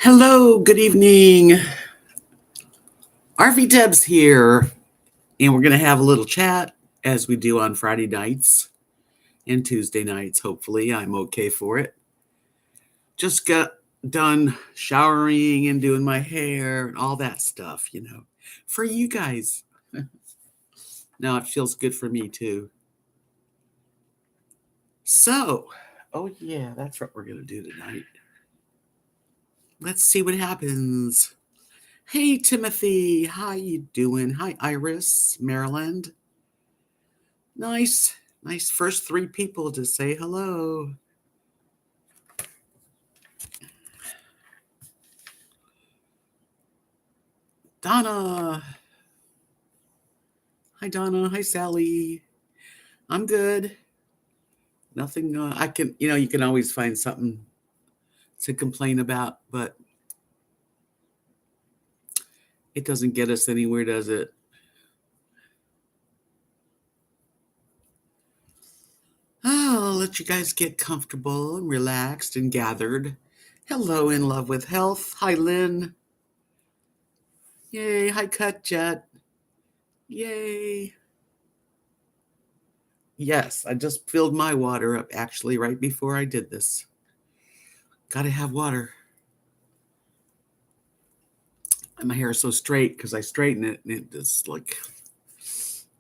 Hello, good evening. RVDebs here, and we're going to have a little chat as we do on Friday nights and Tuesday nights. Hopefully, I'm okay for it. Just got done showering and doing my hair and all that stuff, for you guys. Now it feels good for me too. So, oh yeah, that's what we're going to do tonight. Let's see what happens. Hey, Timothy, how you doing? Hi, Iris, Maryland. Nice first three people to say hello. Donna. Hi, Donna. Hi, Sally. I'm good. Nothing, I can, you can always find something to complain about, but it doesn't get us anywhere, does it? I'll let you guys get comfortable and relaxed and gathered. Hello, In Love with Health. Hi, Lynn. Yay. Hi, Cut Jet. Yay. Yes, I just filled my water up actually right before I did this. Gotta have water. And my hair is so straight because I straighten it and it's like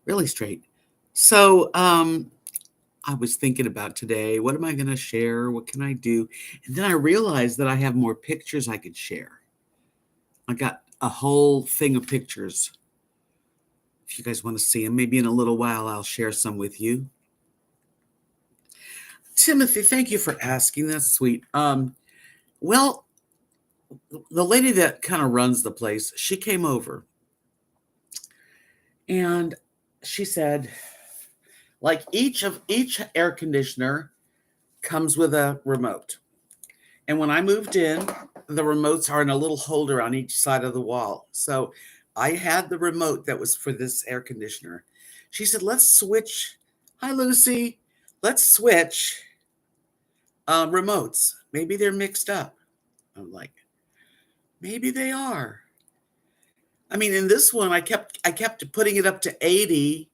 really straight. So I was thinking about today, what am I going to share? What can I do? And then I realized that I have more pictures I could share. I got a whole thing of pictures. If you guys want to see them, maybe in a little while I'll share some with you. Timothy, thank you for asking. That's sweet. Well, the lady that kind of runs the place, she came over and she said, like each air conditioner comes with a remote. And when I moved in, the remotes are in a little holder on each side of the wall. So I had the remote that was for this air conditioner. She said, let's switch. Hi, Lucy. Let's switch remotes. Maybe they're mixed up. I'm like, maybe they are. I mean, in this one, I kept putting it up to 80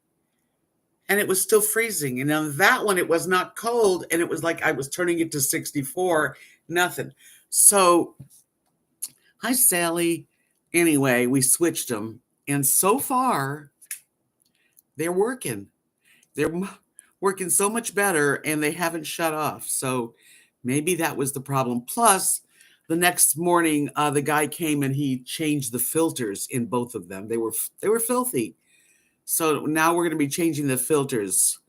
and it was still freezing. And on that one, it was not cold. And it was like I was turning it to 64, nothing. So, hi, Sally. Anyway, we switched them. And so far, they're working. They're working so much better and they haven't shut off. So maybe that was the problem. Plus, the next morning, the guy came and he changed the filters in both of them. They were filthy. So now we're going to be changing the filters.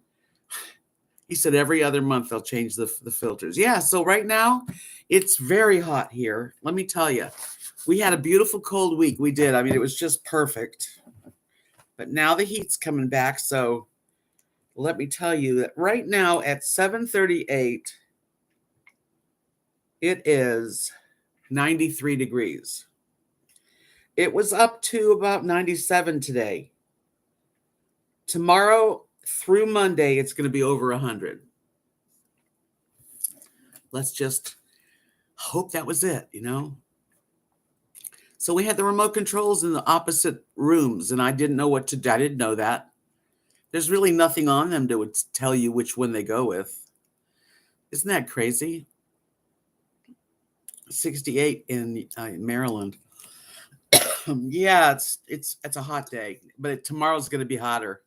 He said every other month they'll change the filters. Yeah, so right now it's very hot here. Let me tell you, we had a beautiful cold week. We did. I mean, it was just perfect. But now the heat's coming back. So let me tell you that right now at 7:38, it is 93 degrees. It was up to about 97 today. Tomorrow through Monday, it's going to be over 100. Let's just hope that was it, So we had the remote controls in the opposite rooms, and I didn't know what to do. I didn't know that. There's really nothing on them that would tell you which one they go with. Isn't that crazy? 68 in Maryland. Yeah, it's a hot day, but tomorrow's going to be hotter.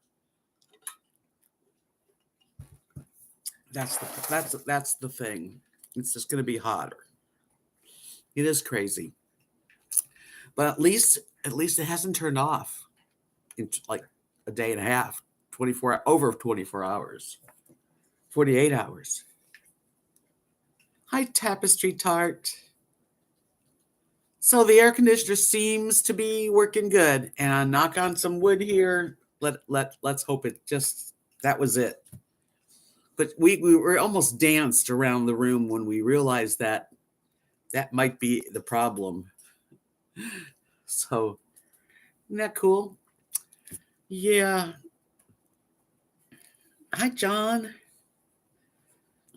That's the thing. It's just going to be hotter. It is crazy, but at least it hasn't turned off in like a day and a half, over 24 hours, 48 hours. Hi, Tapestry Tart. So the air conditioner seems to be working good, and knock on some wood here. Let's hope that was it. But we were almost danced around the room when we realized that might be the problem. So, isn't that cool? Yeah. Hi, John.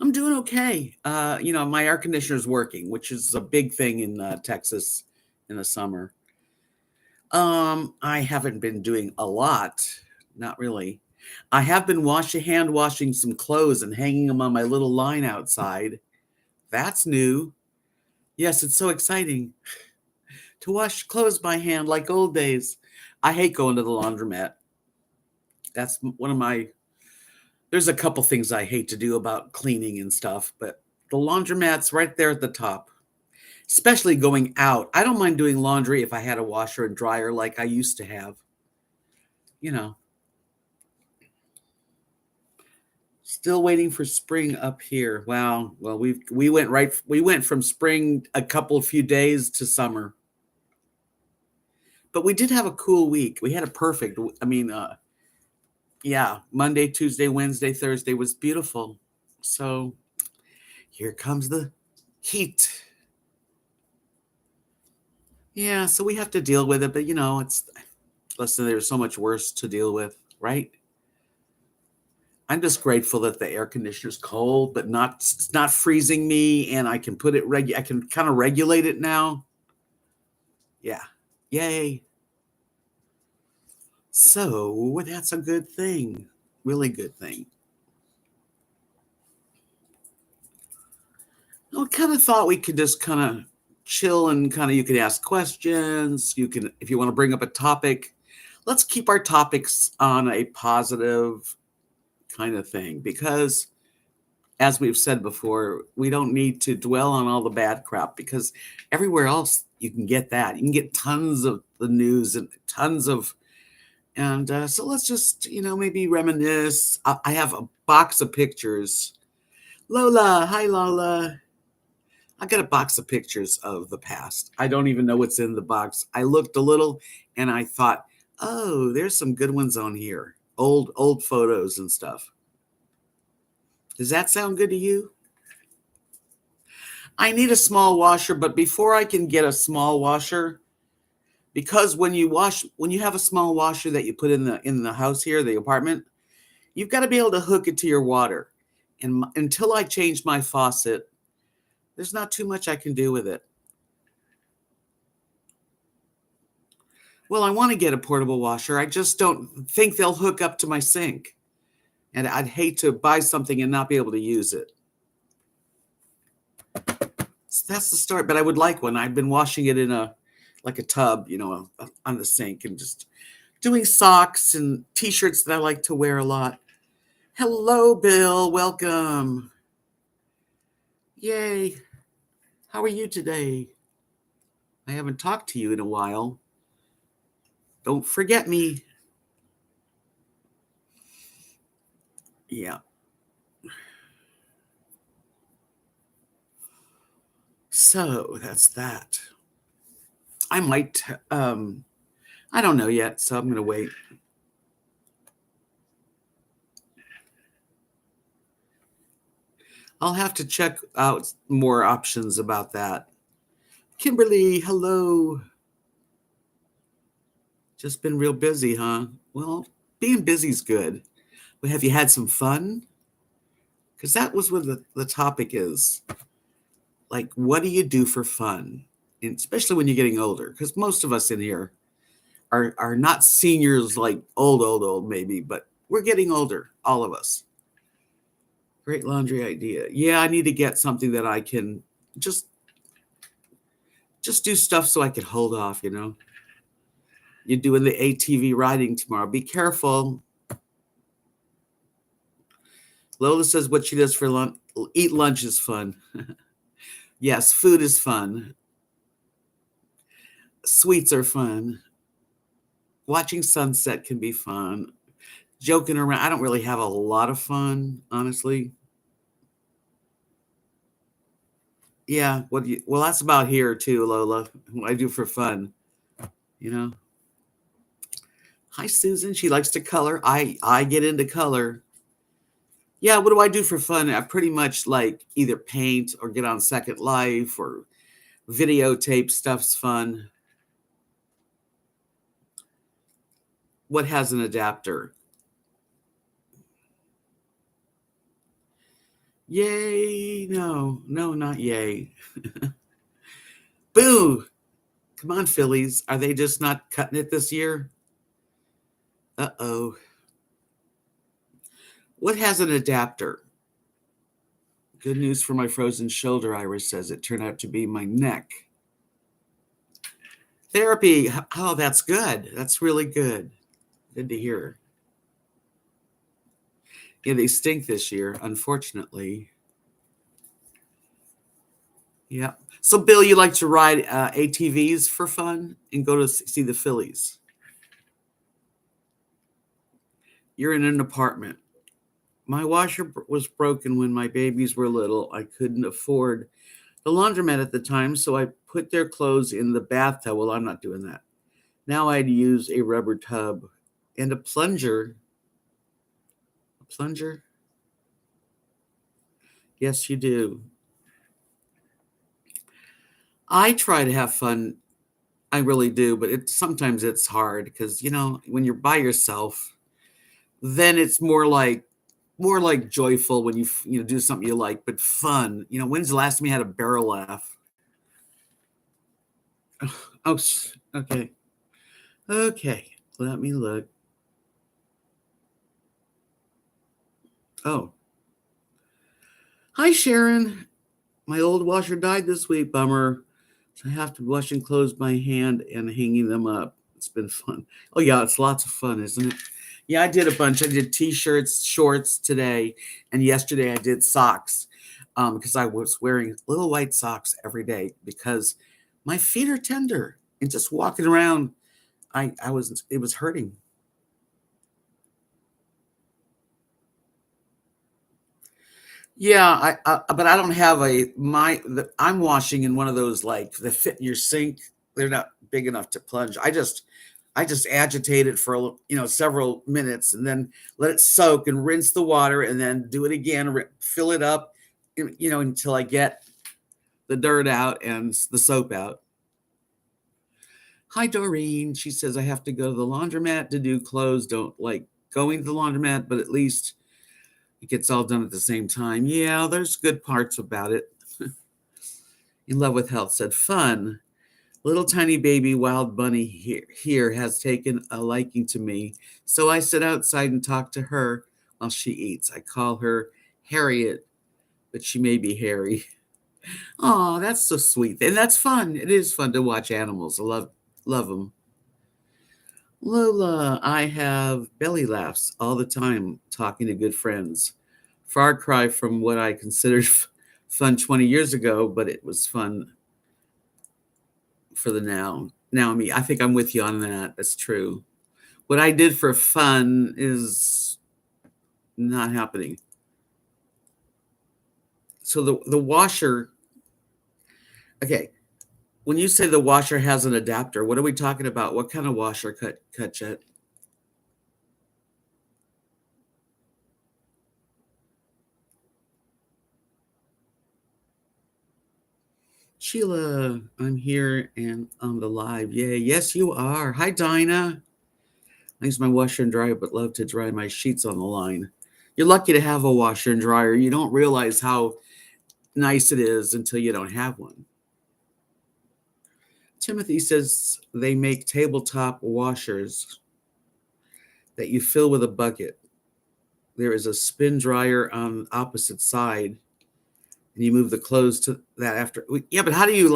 I'm doing okay. My air conditioner's working, which is a big thing in Texas in the summer. I haven't been doing a lot, not really. I have been hand washing some clothes and hanging them on my little line outside. That's new. Yes, it's so exciting to wash clothes by hand like old days. I hate going to the laundromat. That's one of my There's a couple things I hate to do about cleaning and stuff, but the laundromat's right there at the top, especially going out. I don't mind doing laundry if I had a washer and dryer like I used to have. You know, still waiting for spring up here. Wow. Well, we went from spring a few days to summer. But we did have a cool week. We had a perfect, yeah, Monday, Tuesday, Wednesday, Thursday was beautiful. So here comes the heat. Yeah, so we have to deal with it, but listen, there's so much worse to deal with, right? I'm just grateful that the air conditioner's cold, but it's not freezing me, and I can I can kind of regulate it now. Yeah. Yay. So that's a good thing. Really good thing. I kind of thought we could just kind of chill and you could ask questions. If you want to bring up a topic, let's keep our topics on a positive kind of thing, because as we've said before, we don't need to dwell on all the bad crap, because everywhere else you can get that. You can get tons of the news and so let's just, maybe reminisce. I have a box of pictures. Lola, hi Lola. I got a box of pictures of the past. I don't even know what's in the box. I looked a little and I thought, oh, there's some good ones on here. Old photos and stuff. Does that sound good to you? I need a small washer, but before I can get a small washer, because when you have a small washer that you put in the house here, the apartment, you've got to be able to hook it to your water. And until I change my faucet, there's not too much I can do with it. Well, I want to get a portable washer. I just don't think they'll hook up to my sink. And I'd hate to buy something and not be able to use it. So that's the start, but I would like one. I've been washing it in a tub, on the sink, and just doing socks and t-shirts that I like to wear a lot. Hello, Bill. Welcome. Yay. How are you today? I haven't talked to you in a while. Don't forget me. Yeah. So that's that. I might, I don't know yet, so I'm going to wait. I'll have to check out more options about that. Kimberly, hello. Just been real busy, huh? Well, being busy's good. But have you had some fun? Because that was what the topic is. Like, what do you do for fun? And especially when you're getting older, because most of us in here are not seniors, like old maybe, but we're getting older, all of us. Great laundry idea. Yeah, I need to get something that I can just do stuff so I can hold off, You're doing the ATV riding tomorrow. Be careful. Lola says what she does for lunch. Eat lunch is fun. Yes, food is fun. Sweets are fun. Watching sunset can be fun. Joking around. I don't really have a lot of fun, honestly. Yeah, well, that's about here too, Lola. What I do for fun, Hi, Susan. She likes to color. I get into color. Yeah, what do I do for fun? I pretty much like either paint or get on Second Life or videotape stuff's fun. What has an adapter? Yay. No, not yay. Boo. Come on, Phillies. Are they just not cutting it this year? Uh-oh. What has an adapter? Good news for my frozen shoulder, Iris says. It turned out to be my neck. Therapy. Oh, that's good. That's really good. Good to hear. Yeah, they stink this year, unfortunately. Yeah. So, Bill, you like to ride ATVs for fun and go to see the Phillies? You're in an apartment. My washer was broken when my babies were little. I couldn't afford the laundromat at the time, so I put their clothes in the bathtub. Well, I'm not doing that. Now I'd use a rubber tub and a plunger. A plunger? Yes, you do. I try to have fun. I really do, but sometimes it's hard because when you're by yourself, then it's more like joyful when you do something you like, but fun. When's the last time you had a barrel laugh? Oh, okay. Okay. Let me look. Oh. Hi, Sharon. My old washer died this week. Bummer. So I have to wash and clothes by hand and hanging them up. It's been fun. Oh, yeah. It's lots of fun, isn't it? Yeah, I did a bunch. I did T-shirts, shorts today, and yesterday I did socks because I was wearing little white socks every day because my feet are tender and just walking around, it was hurting. Yeah, but I don't have I'm washing in one of those like that fit in your sink. They're not big enough to plunge. I just agitate it for several minutes and then let it soak and rinse the water and then do it again, fill it up, until I get the dirt out and the soap out. Hi, Doreen. She says I have to go to the laundromat to do clothes. Don't like going to the laundromat, but at least it gets all done at the same time. Yeah, there's good parts about it. In Love with Health said, fun. Little tiny baby wild bunny here has taken a liking to me. So I sit outside and talk to her while she eats. I call her Harriet, but she may be hairy. Oh, that's so sweet. And that's fun. It is fun to watch animals. I love them. Lola, I have belly laughs all the time talking to good friends. Far cry from what I considered fun 20 years ago, but it was fun for the now. Now, I think I'm with you on that. That's true. What I did for fun is not happening. So the washer, okay. When you say the washer has an adapter, what are we talking about? What kind of washer, cut? Sheila, I'm here and on the live. Yay. Yes, you are. Hi, Dinah. I use my washer and dryer, but love to dry my sheets on the line. You're lucky to have a washer and dryer. You don't realize how nice it is until you don't have one. Timothy says they make tabletop washers that you fill with a bucket. There is a spin dryer on the opposite side, and you move the clothes to that after. Yeah, but how do you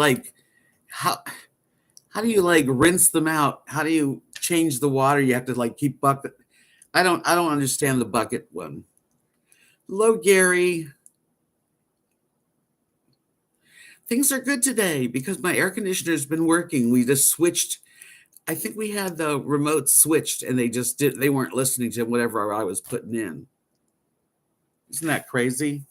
rinse them out? How do you change the water? You have to keep bucket. I don't understand the bucket one. Hello, Gary. Things are good today because my air conditioner's been working. We just switched. I think we had the remote switched and they weren't listening to whatever I was putting in. Isn't that crazy?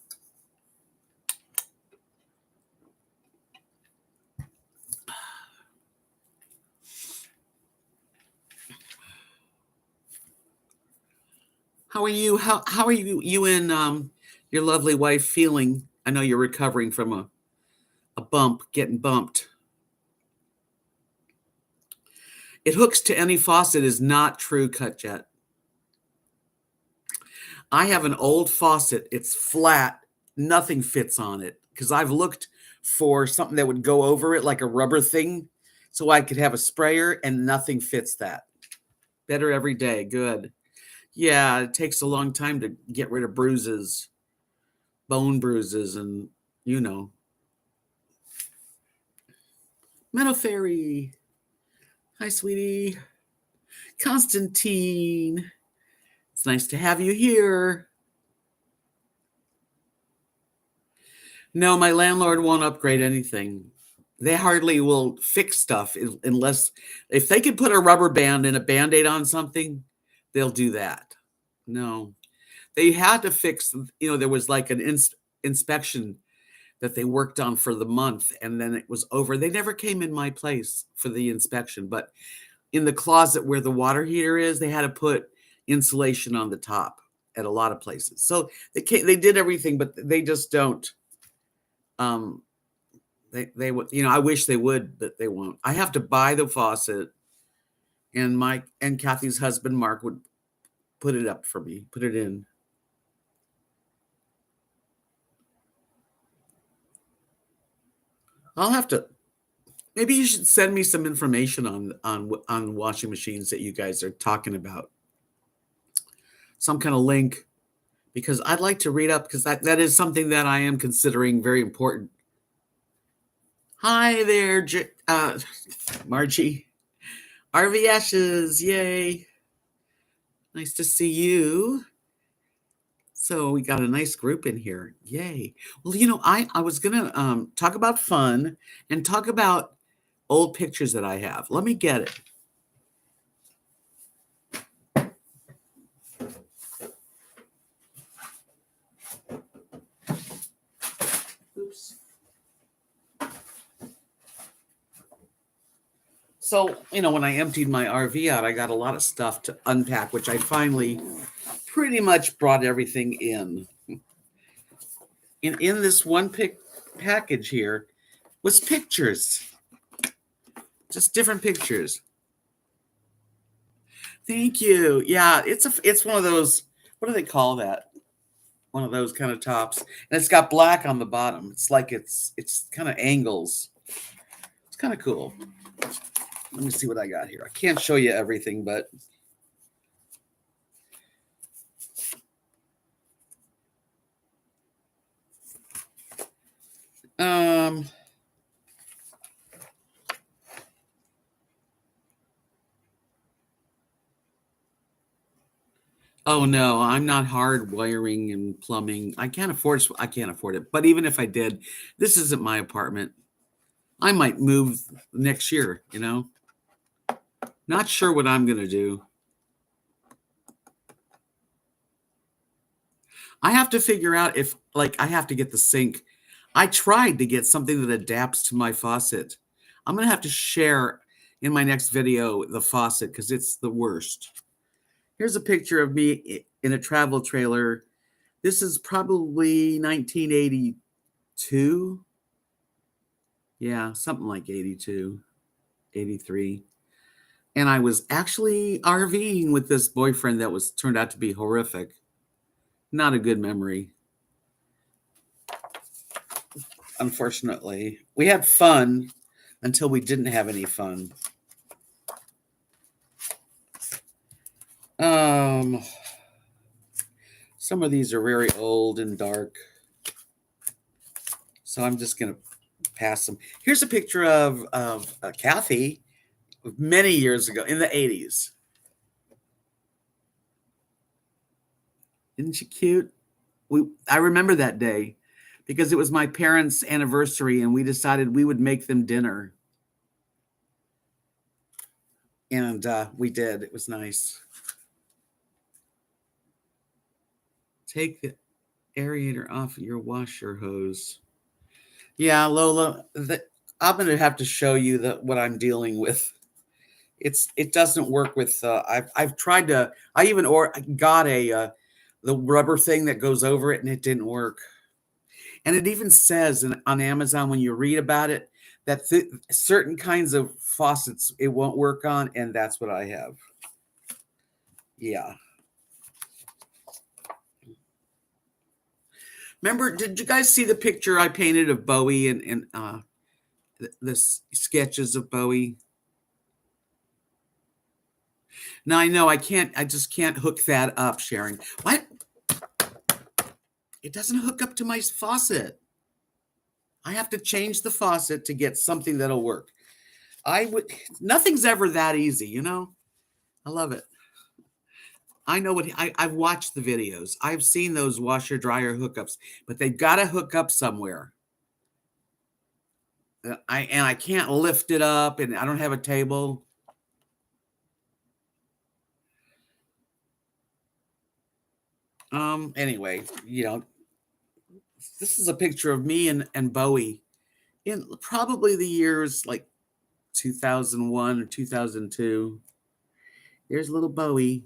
How are you? How are you and your lovely wife feeling? I know you're recovering from a bump, getting bumped. It hooks to any faucet is not true, Cut Jet. I have an old faucet. It's flat. nothing fits on it because I've looked for something that would go over it like a rubber thing so I could have a sprayer, and nothing fits that. Better every day. Good. Yeah, it takes a long time to get rid of bruises, bone bruises, and you know. Meadow Fairy. Hi, sweetie. Constantine. It's nice to have you here. No, my landlord won't upgrade anything. They hardly will fix stuff unless if they can put a rubber band and a Band-Aid on something, they'll do that. No, they had to fix, there was like an inspection that they worked on for the month, and then it was over. They never came in my place for the inspection, but in the closet where the water heater is, they had to put insulation on the top at a lot of places. So they did everything, but they just don't. They would, I wish they would, but they won't. I have to buy the faucet, and Mike and Kathy's husband Mark would put it up for me, put it in. I'll have to. Maybe you should send me some information on washing machines that you guys are talking about. Some kind of link, because I'd like to read up, because that is something that I am considering very important. Hi there, Margie. RVDebs, yay. Nice to see you. So we got a nice group in here. Yay. Well, I was going to talk about fun and talk about old pictures that I have. Let me get it. Oops. So, when I emptied my RV out, I got a lot of stuff to unpack, which I finally pretty much brought everything in. In this one package here was pictures. Just different pictures. Thank you. Yeah, it's one of those, what do they call that? One of those kind of tops. And it's got black on the bottom. It's like it's kind of angles. It's kind of cool. Let me see what I got here. I can't show you everything, but oh no, I'm not hard wiring and plumbing. I can't afford it. But even if I did, this isn't my apartment. I might move next year, Not sure what I'm going to do. I have to figure out if, I have to get the sink. I tried to get something that adapts to my faucet. I'm going to have to share in my next video the faucet because it's the worst. Here's a picture of me in a travel trailer. This is probably 1982. Yeah, something like 82, 83. And I was actually RVing with this boyfriend that turned out to be horrific. Not a good memory. Unfortunately, we had fun until we didn't have any fun. Some of these are very old and dark, so I'm just going to pass them. Here's a picture of Kathy many years ago in the 80s. Isn't she cute? I remember that day because it was my parents' anniversary, and we decided we would make them dinner. And we did. It was nice. Take the aerator off your washer hose. Yeah, Lola, I'm going to have to show you what I'm dealing with. It doesn't work with. I've tried to. I even got the rubber thing that goes over it, and it didn't work. And it even says on Amazon when you read about it that certain kinds of faucets it won't work on, and that's what I have. Yeah. Remember, did you guys see the picture I painted of Bowie and the sketches of Bowie? Now I know I just can't hook that up, Sharon. What? It doesn't hook up to my faucet. I have to change the faucet to get something that'll work. Nothing's ever that easy, you know? I love it. I know I've watched the videos. I've seen those washer dryer hookups, but they've got to hook up somewhere. I can't lift it up, and I don't have a table. Anyway, this is a picture of me and Bowie in probably the years like 2001 or 2002. There's little Bowie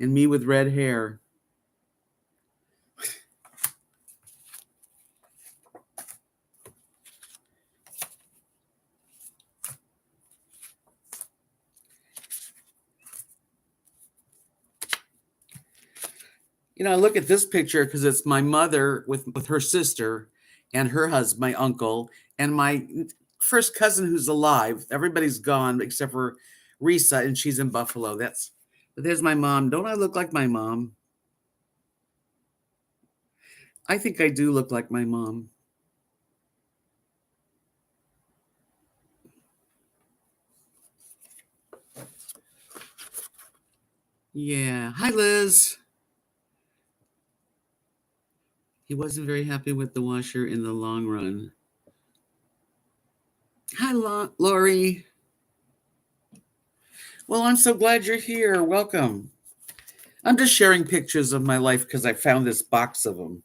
and me with red hair. I look at this picture because it's my mother with her sister and her husband, my uncle, and my first cousin who's alive. Everybody's gone except for Risa, and she's in Buffalo. But there's my mom. Don't I look like my mom? I think I do look like my mom. Yeah. Hi, Liz. He wasn't very happy with the washer in the long run. Hi, Laurie. Well, I'm so glad you're here. Welcome. I'm just sharing pictures of my life because I found this box of them.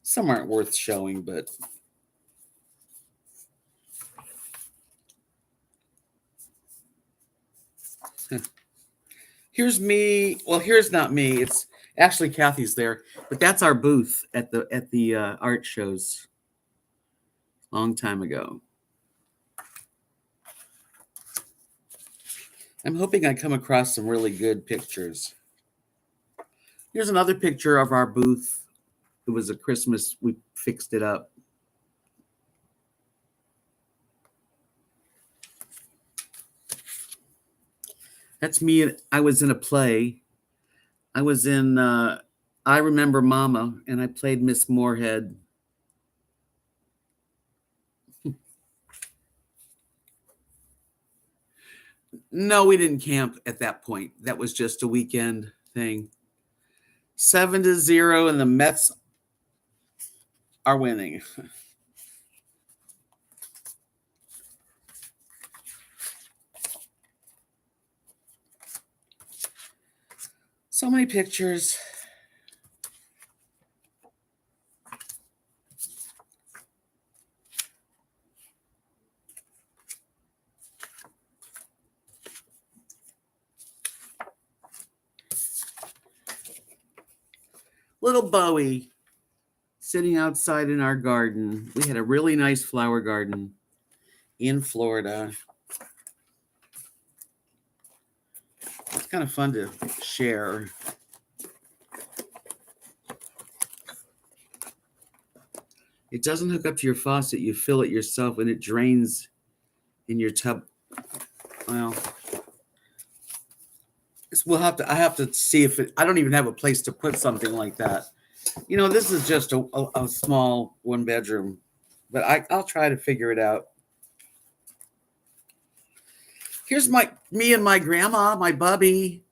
Some aren't worth showing, but here's me. Well, here's not me. It's actually Kathy's there, but that's our booth at the art shows a long time ago. I'm hoping I come across some really good pictures. Here's another picture of our booth. It was a Christmas. We fixed it up. That's me. I was in a play. I was in I Remember Mama, and I played Miss Moorhead. No, we didn't camp at that point. That was just a weekend thing. 7-0, and the Mets are winning. So many pictures. Little Bowie sitting outside in our garden. We had a really nice flower garden in Florida. It's kind of fun to share. It doesn't hook up to your faucet. You fill it yourself, and it drains in your tub. Well, I have to see if I don't even have a place to put something like that. This is just a small 1-bedroom, but I'll try to figure it out. Here's me and my grandma, my bubby.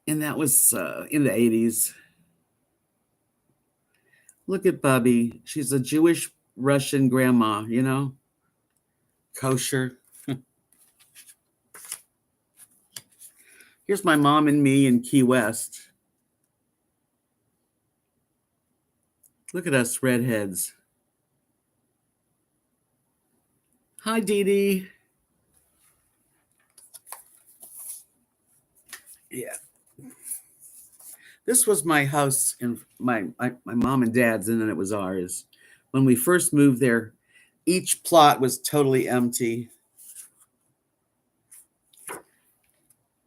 And that was in the 80s. Look at Bubby. She's a Jewish Russian grandma, kosher. Here's my mom and me in Key West. Look at us redheads. Hi, Dee Dee. Yeah. This was my house and my mom and dad's, and then it was ours. When we first moved there, each plot was totally empty.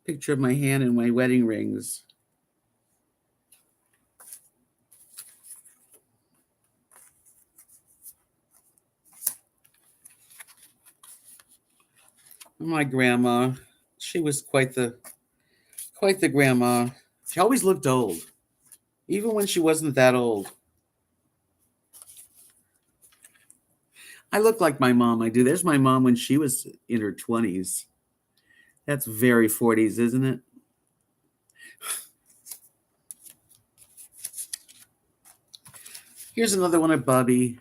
Picture of my hand and my wedding rings. My grandma, she was quite the grandma. She always looked old, even when she wasn't that old. I look like my mom. I do. There's my mom when she was in her 20s. That's very 40s, isn't it? Here's another one of Bubby.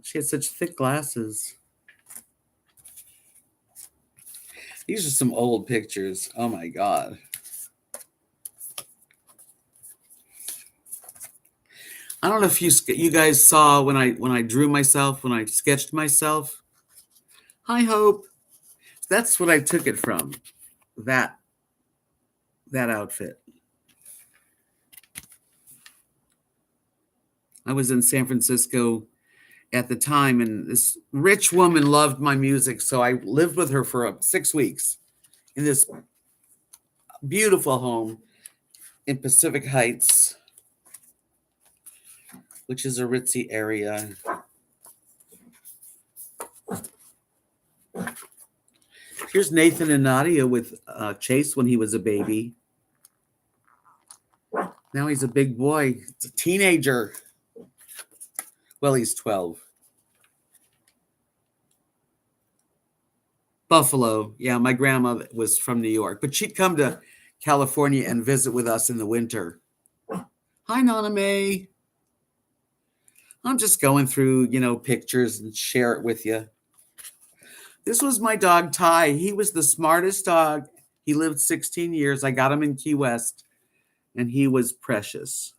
She had such thick glasses. These are some old pictures. Oh my God. I don't know if you guys saw when I drew myself, when I sketched myself. Hi, Hope. That's what I took it from. That outfit. I was in San Francisco at the time, and this rich woman loved my music, so I lived with her for 6 weeks in this beautiful home in Pacific Heights, which is a ritzy area. Here's Nathan and Nadia with Chase when he was a baby. Now he's a big boy. It's a teenager. Well, he's 12. Buffalo. Yeah, my grandma was from New York, but she'd come to California and visit with us in the winter. Hi, Nana May. I'm just going through, pictures and share it with you. This was my dog, Ty. He was the smartest dog. He lived 16 years. I got him in Key West, and he was precious.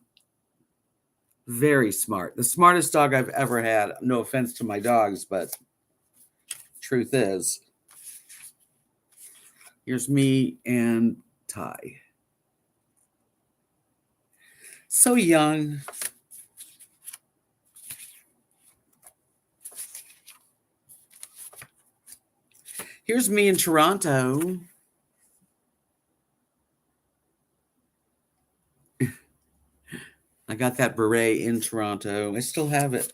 Very smart. The smartest dog I've ever had. No offense to my dogs, but truth is. Here's me and Ty. So young. Here's me in Toronto. I got that beret in Toronto. I still have it.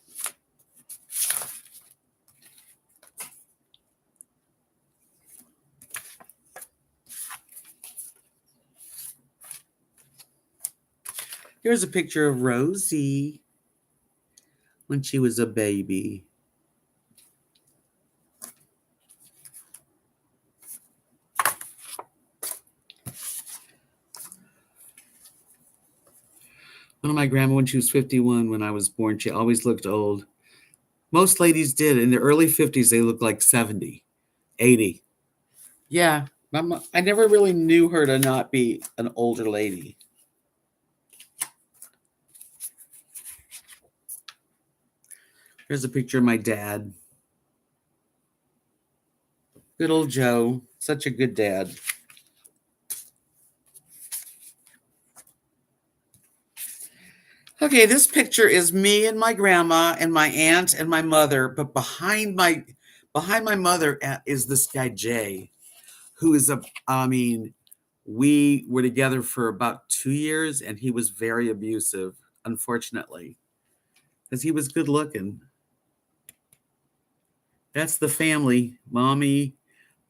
Here's a picture of Rosie when she was a baby. One of my grandma when she was 51 when I was born, she always looked old. Most ladies did. In their early 50s, they looked like 70, 80. Yeah, I never really knew her to not be an older lady. Here's a picture of my dad. Good old Joe. Such a good dad. Okay, this picture is me and my grandma and my aunt and my mother, but behind my mother is this guy Jay, who is we were together for about 2 years, and he was very abusive, unfortunately, because he was good looking. That's the family: Mommy,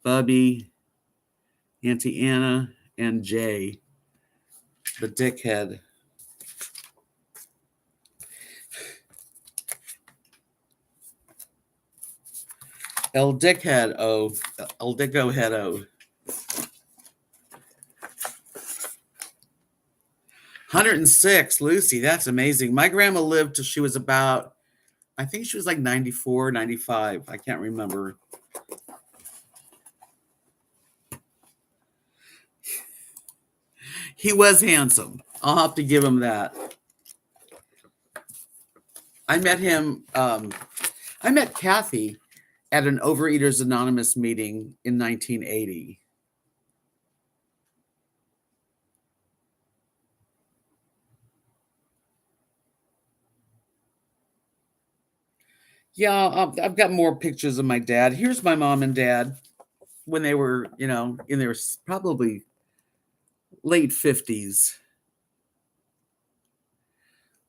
Bubby, Auntie Anna, and Jay, the dickhead. El Dickhead, El Dicko Heado. 106, Lucy, that's amazing. My grandma lived till she was about, I think she was like 94, 95. I can't remember. He was handsome. I'll have to give him that. I met Kathy at an Overeaters Anonymous meeting in 1980. Yeah, I've got more pictures of my dad. Here's my mom and dad when they were, in their probably late 50s.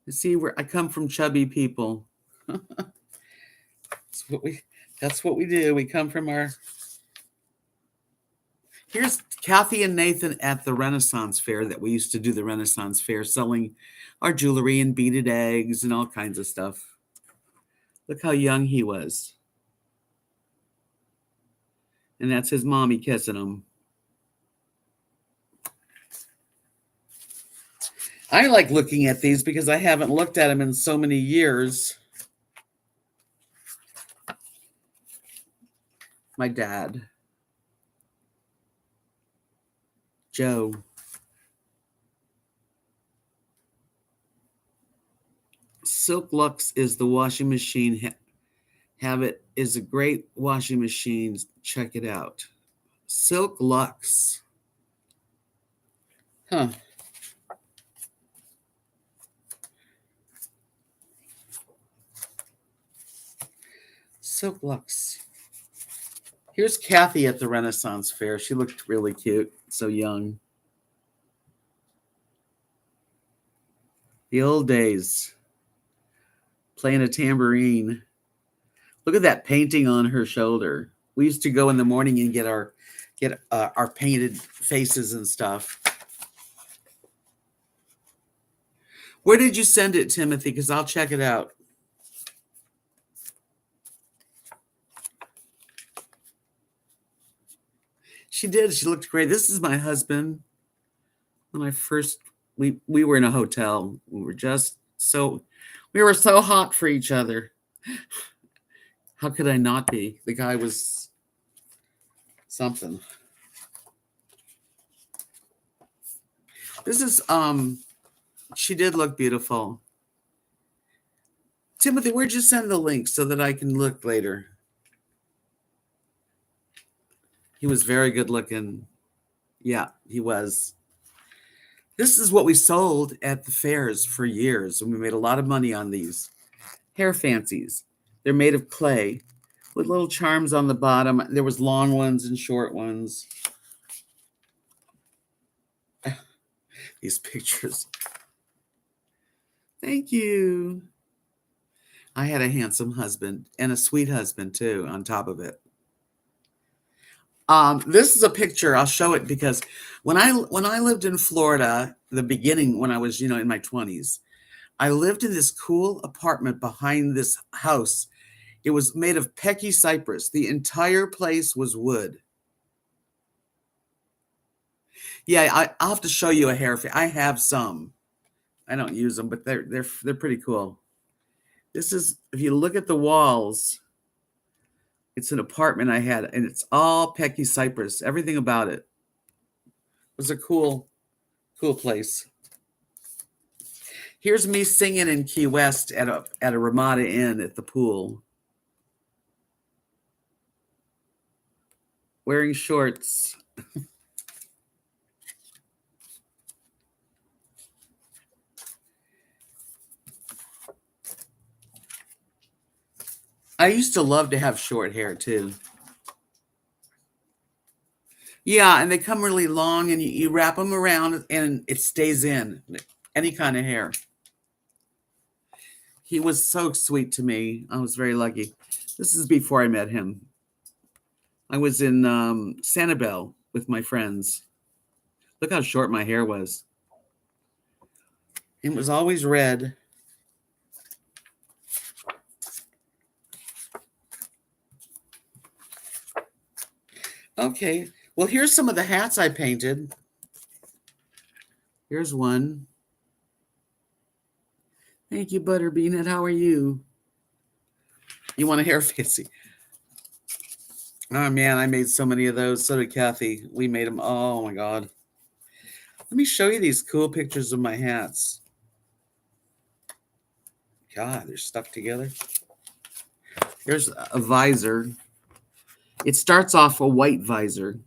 You see, where I come from, chubby people. That's what we do. We come from our Here's Kathy and Nathan at the Renaissance Fair that we used to do the Renaissance Fair, selling our jewelry and beaded eggs and all kinds of stuff. Look how young he was. And that's his mommy kissing him. I like looking at these because I haven't looked at them in so many years. My dad. Joe. Silk Lux is the washing machine. Have it is a great washing machine. Check it out. Silk Lux. Huh. Silk Lux. Here's Kathy at the Renaissance Fair. She looked really cute. So young. The old days. Playing a tambourine. Look at that painting on her shoulder. We used to go in the morning and get our painted faces and stuff. Where did you send it, Timothy? Because I'll check it out. She did. She looked great. This is my husband. When I first, we were in a hotel. We were so hot for each other. How could I not be? The guy was something. This is, she did look beautiful. Timothy, where'd you send the link so that I can look later? He was very good looking. Yeah, he was. This is what we sold at the fairs for years, and we made a lot of money on these. Hair fancies. They're made of clay with little charms on the bottom. There was long ones and short ones. These pictures. Thank you. I had a handsome husband and a sweet husband too on top of it. This is a picture. I'll show it because when I lived in Florida, the beginning when I was, in my 20s, I lived in this cool apartment behind this house. It was made of Pecky cypress. The entire place was wood. Yeah, I'll have to show you a hair. I have some. I don't use them, but they're pretty cool. This is, if you look at the walls, it's an apartment I had, and it's all Pecky cypress. Everything about it. It was a cool place. Here's me singing in Key West at a Ramada Inn at the pool. Wearing shorts. I used to love to have short hair too. Yeah, and they come really long, and you wrap them around, and it stays in. Any kind of hair. He was so sweet to me. I was very lucky. This is before I met him. I was in Sanibel with my friends. Look how short my hair was. It was always red. Okay. Well, here's some of the hats I painted. Here's one. Thank you, Butterbean. How are you? You want a hair fancy? Oh, man, I made so many of those. So did Kathy. We made them. Oh, my God. Let me show you these cool pictures of my hats. God, they're stuck together. Here's a visor. It starts off a white visor.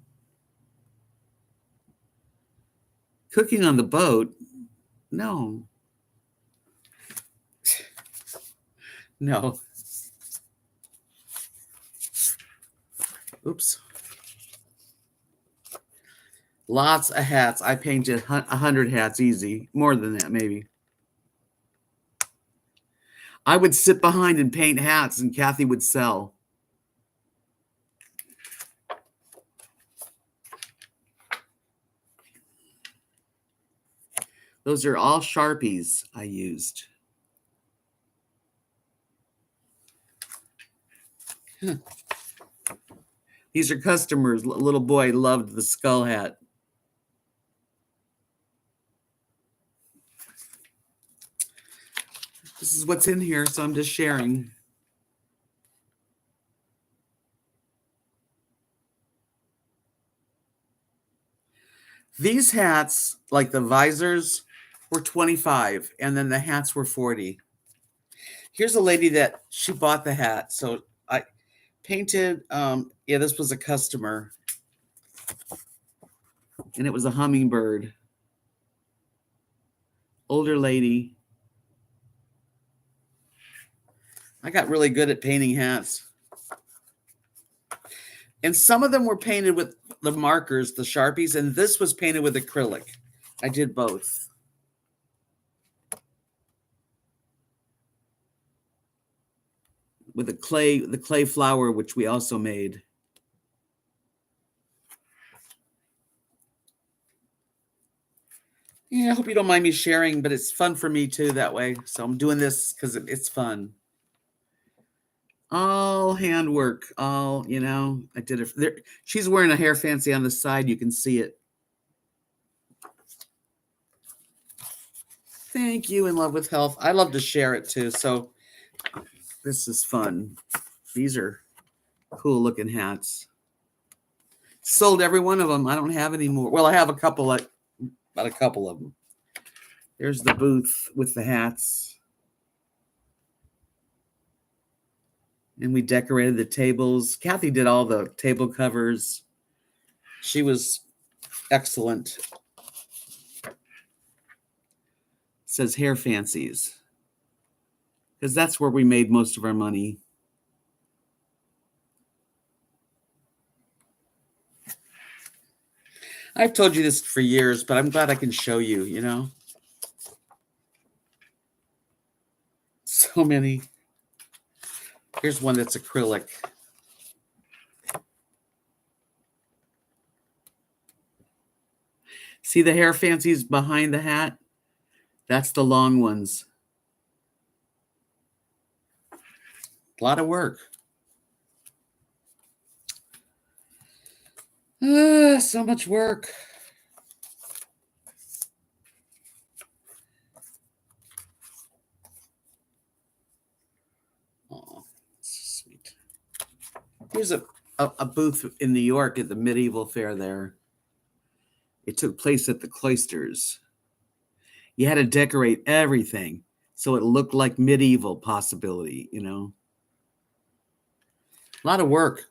Cooking on the boat? No. No. Oops. Lots of hats. I painted 100 hats easy. More than that, maybe. I would sit behind and paint hats, and Kathy would sell. Those are all Sharpies I used. These are customers. Little boy loved the skull hat. This is what's in here, so I'm just sharing. These hats, like the visors, were $25, and then the hats were $40. Here's a lady that she bought the hat. So I painted, yeah, this was a customer, and it was a hummingbird. Older lady. I got really good at painting hats. And some of them were painted with the markers, the Sharpies, and this was painted with acrylic. I did both. With the clay flower, which we also made. Yeah, I hope you don't mind me sharing, but it's fun for me too that way. So I'm doing this because it's fun. All handwork, all, I did it. There, she's wearing a hair fancy on the side. You can see it. Thank you. In love with health. I love to share it too. So this is fun. These are cool looking hats. Sold every one of them. I don't have any more. Well, I have about a couple of them. There's the booth with the hats. And we decorated the tables. Kathy did all the table covers. She was excellent. It says hair fancies, because that's where we made most of our money. I've told you this for years, but I'm glad I can show you, So many. Here's one that's acrylic. See the hair fancies behind the hat? That's the long ones. A lot of work. So much work. Oh, sweet. Here's a booth in New York at the medieval fair there. It took place at the cloisters. You had to decorate everything so it looked like medieval possibility, A lot of work.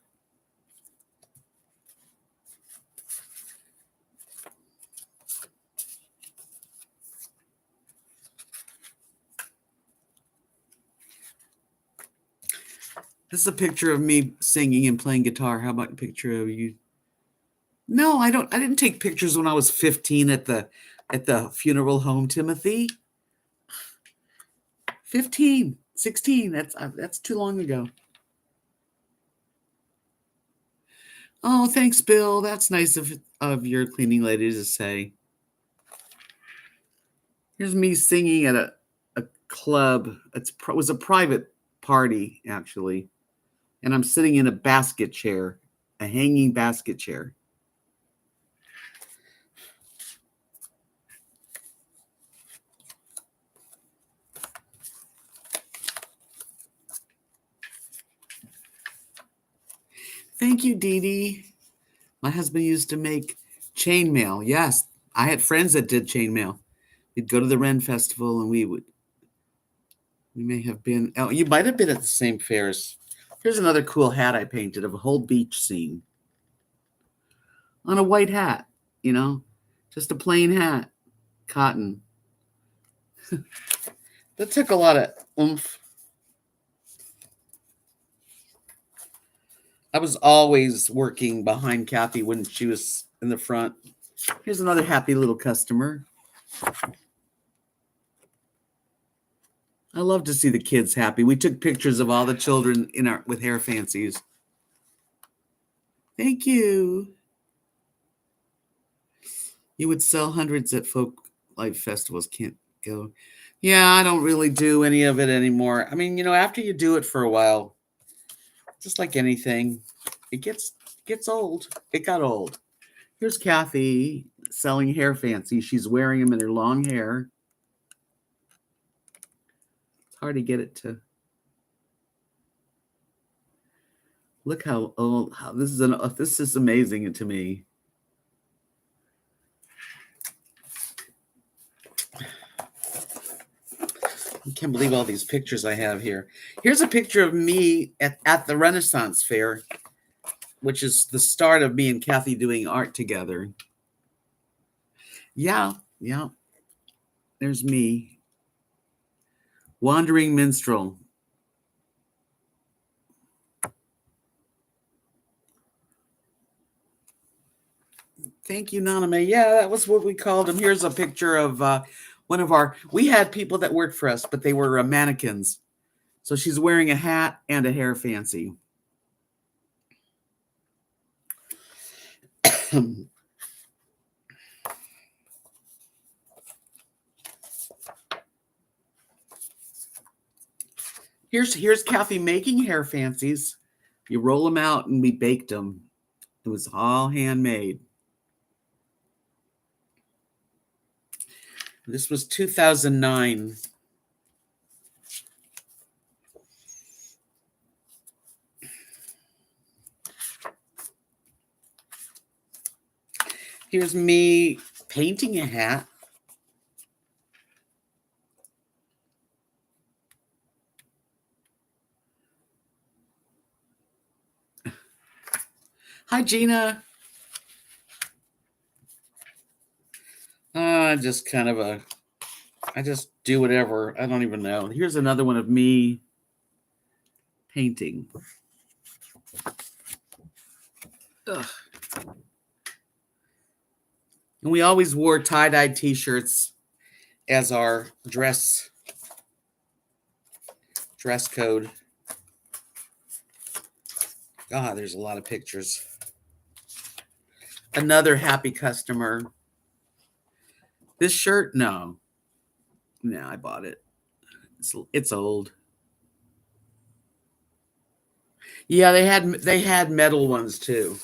This is a picture of me singing and playing guitar. How about a picture of you? No, I didn't take pictures when I was 15 at the funeral home, Timothy. 15, 16. That's too long ago. Oh, thanks, Bill. That's nice of your cleaning lady to say. Here's me singing at a club. It was a private party, actually. And I'm sitting in a basket chair, a hanging basket chair. Thank you, Dee Dee. My husband used to make chainmail. Yes, I had friends that did chainmail. We'd go to the Ren Festival, and we may have been. Oh, you might have been at the same fairs. Here's another cool hat I painted of a whole beach scene on a white hat. Just a plain hat, cotton. That took a lot of oomph. I was always working behind Kathy when she was in the front. Here's another happy little customer. I love to see the kids happy. We took pictures of all the children with hair fancies. Thank you. You would sell hundreds at folk live festivals. Can't go. Yeah, I don't really do any of it anymore. I mean, after you do it for a while, just like anything, it gets old. It got old. Here's Kathy selling hair fancy. She's wearing them in her long hair. It's hard to get it to look how old. How this is amazing to me. I can't believe all these pictures I have here. Here's a picture of me at the Renaissance Fair, which is the start of me and Kathy doing art together. Yeah. There's me. Wandering minstrel. Thank you, Naname. Yeah, that was what we called him. Here's a picture of one of we had people that worked for us, but they were mannequins. So she's wearing a hat and a hair fancy. Here's Kathy making hair fancies. You roll them out and we baked them. It was all handmade. This was 2009. Here's me painting a hat. Hi, Gina. Just kind of I just do whatever. I don't even know. Here's another one of me painting. Ugh. And we always wore tie-dye t-shirts as our dress code. God, there's a lot of pictures. Another happy customer. This shirt, no, I bought it. It's old. Yeah, they had metal ones too,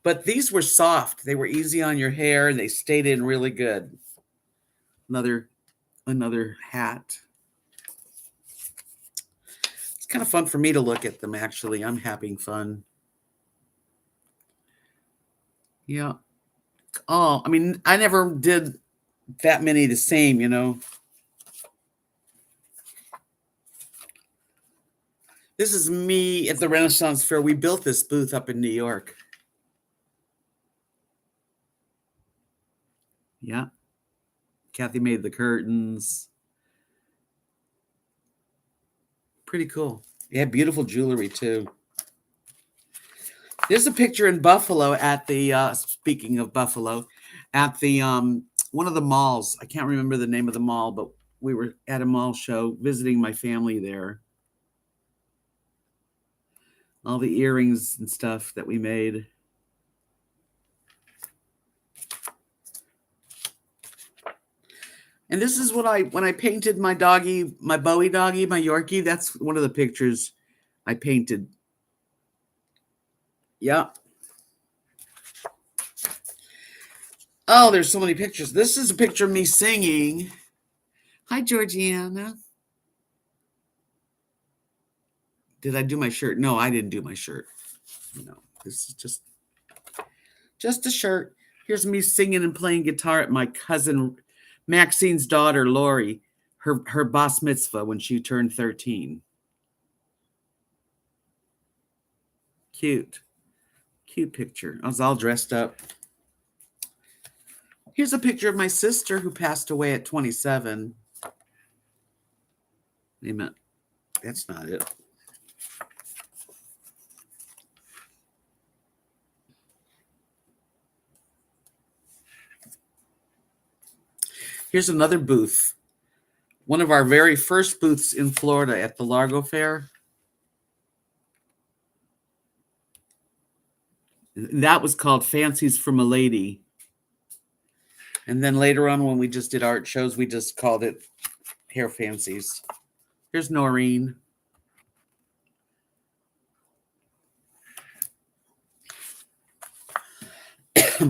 but these were soft. They were easy on your hair, and they stayed in really good. Another hat. It's kind of fun for me to look at them. Actually, I'm having fun. Yeah. Oh, I mean, I never did that many the same, This is me at the Renaissance Fair. We built this booth up in New York. Yeah. Kathy made the curtains. Pretty cool. Yeah, beautiful jewelry too. There's a picture in Buffalo at the, speaking of Buffalo, at the one of the malls. I can't remember the name of the mall, but we were at a mall show visiting my family there. All the earrings and stuff that we made. And this is when I painted my doggy, my Bowie doggy, my Yorkie. That's one of the pictures I painted. Yeah. Oh, there's so many pictures. This is a picture of me singing. Hi, Georgiana. Did I do my shirt? No, I didn't do my shirt. No, this is just a shirt. Here's me singing and playing guitar at my cousin Maxine's daughter, Laurie, her bas mitzvah when she turned 13. Cute picture. I was all dressed up. Here's a picture of my sister who passed away at 27. Amen. That's not it. Here's another booth. One of our very first booths in Florida at the Largo Fair. That was called Fancies from a Lady. And then later on, when we just did art shows, we just called it Hair Fancies. Here's Noreen.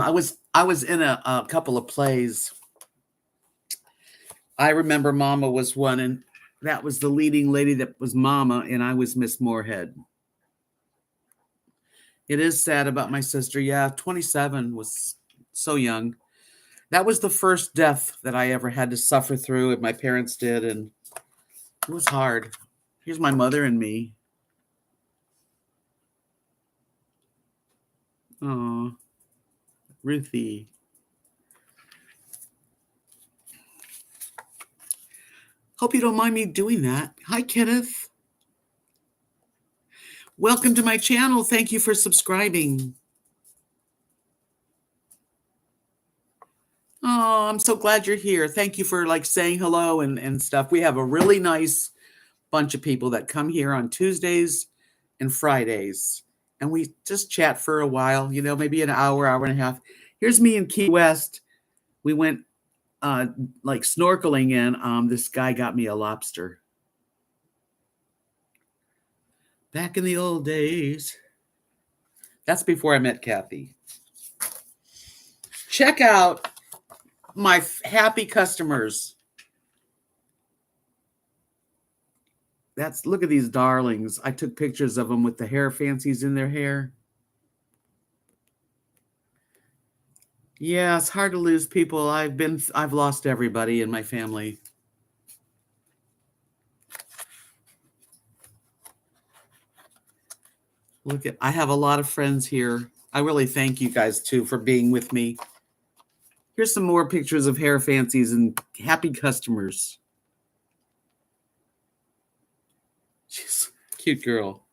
I was in a couple of plays. I remember Mama was one, and that was the leading lady that was Mama, and I was Miss Moorhead. It is sad about my sister. Yeah, 27 was so young. That was the first death that I ever had to suffer through, and my parents did, and it was hard. Here's my mother and me. Oh, Ruthie. Hope you don't mind me doing that. Hi, Kenneth. Welcome to my channel. Thank you for subscribing. Oh, I'm so glad you're here. Thank you for saying hello and stuff. We have a really nice bunch of people that come here on Tuesdays and Fridays. And we just chat for a while, maybe an hour, hour and a half. Here's me in Key West. We went snorkeling, and this guy got me a lobster. Back in the old days. That's before I met Kathy. Check out my happy customers. Look at these darlings. I took pictures of them with the hair fancies in their hair. Yeah, it's hard to lose people. I've lost everybody in my family. I have a lot of friends here. I really thank you guys too for being with me. Here's some more pictures of hair fancies and happy customers. She's a cute girl.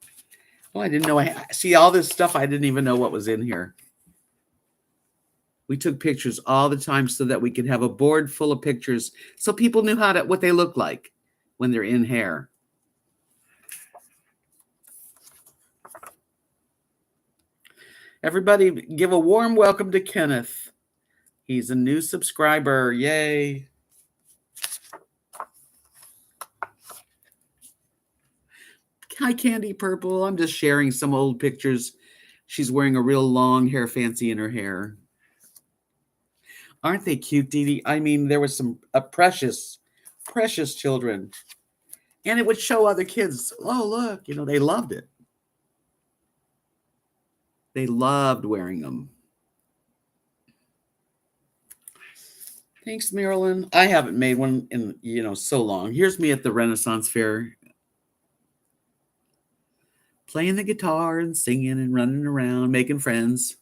Oh, I didn't know. I see all this stuff. I didn't even know what was in here. We took pictures all the time so that we could have a board full of pictures so people knew what they look like when they're in hair. Everybody give a warm welcome to Kenneth. He's a new subscriber. Yay. Hi, Candy Purple. I'm just sharing some old pictures. She's wearing a real long hair fancy in her hair. Aren't they cute, Dee Dee? I mean, there was some precious, precious children. And it would show other kids, oh, look, they loved it. They loved wearing them. Thanks, Marilyn. I haven't made one in, so long. Here's me at the Renaissance Fair. Playing the guitar and singing and running around, making friends.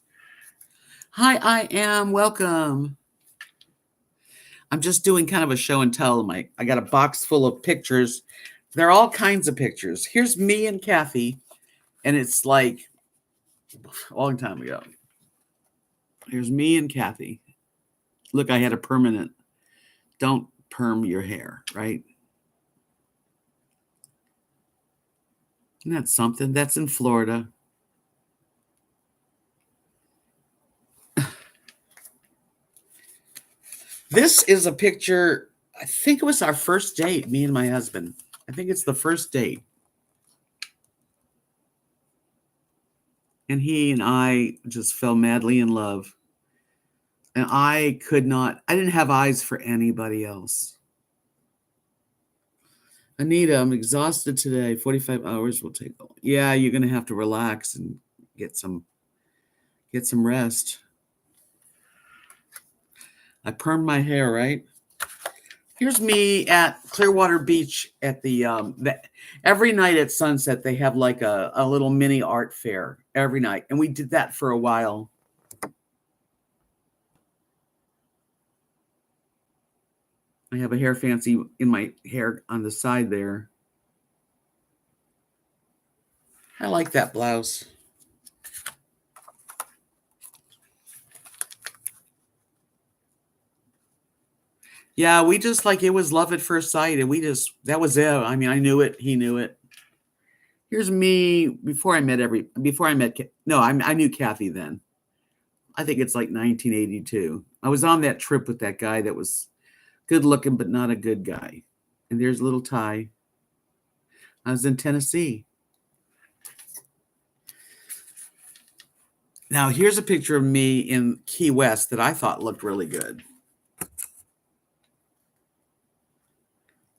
Hi, I am. Welcome. I'm just doing kind of a show and tell. I got a box full of pictures. There are all kinds of pictures. Here's me and Kathy, and it's like a long time ago. Here's me and Kathy. Look, I had a permanent. Don't perm your hair, right? Isn't that something? That's in Florida. This is a picture. I think it was our first date, me and my husband. I think it's the first date. And he and I just fell madly in love. And I didn't have eyes for anybody else. Anita, I'm exhausted today. 45 hours will take. Yeah, you're going to have to relax and get some rest. I permed my hair, right? Here's me at Clearwater Beach at every night at sunset, they have like a little mini art fair every night. And we did that for a while. I have a hair fancy in my hair on the side there. I like that blouse. Yeah, we just it was love at first sight. And that was it. I mean, I knew it. He knew it. Here's me before I met I knew Kathy then. I think it's like 1982. I was on that trip with that guy that was good looking, but not a good guy. And there's little Ty. I was in Tennessee. Now, here's a picture of me in Key West that I thought looked really good.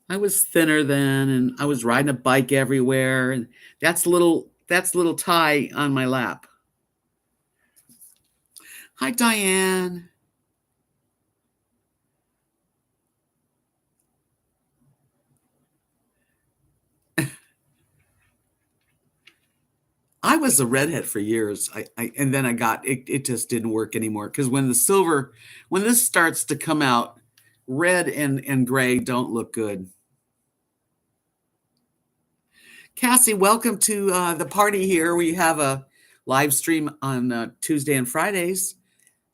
I was thinner then, and I was riding a bike everywhere. And that's little Ty on my lap. Hi, Diane. I was a redhead for years. And then I got it just didn't work anymore because when this starts to come out, red and gray don't look good. Cassie, welcome to the party here. We have a live stream on Tuesday and Fridays.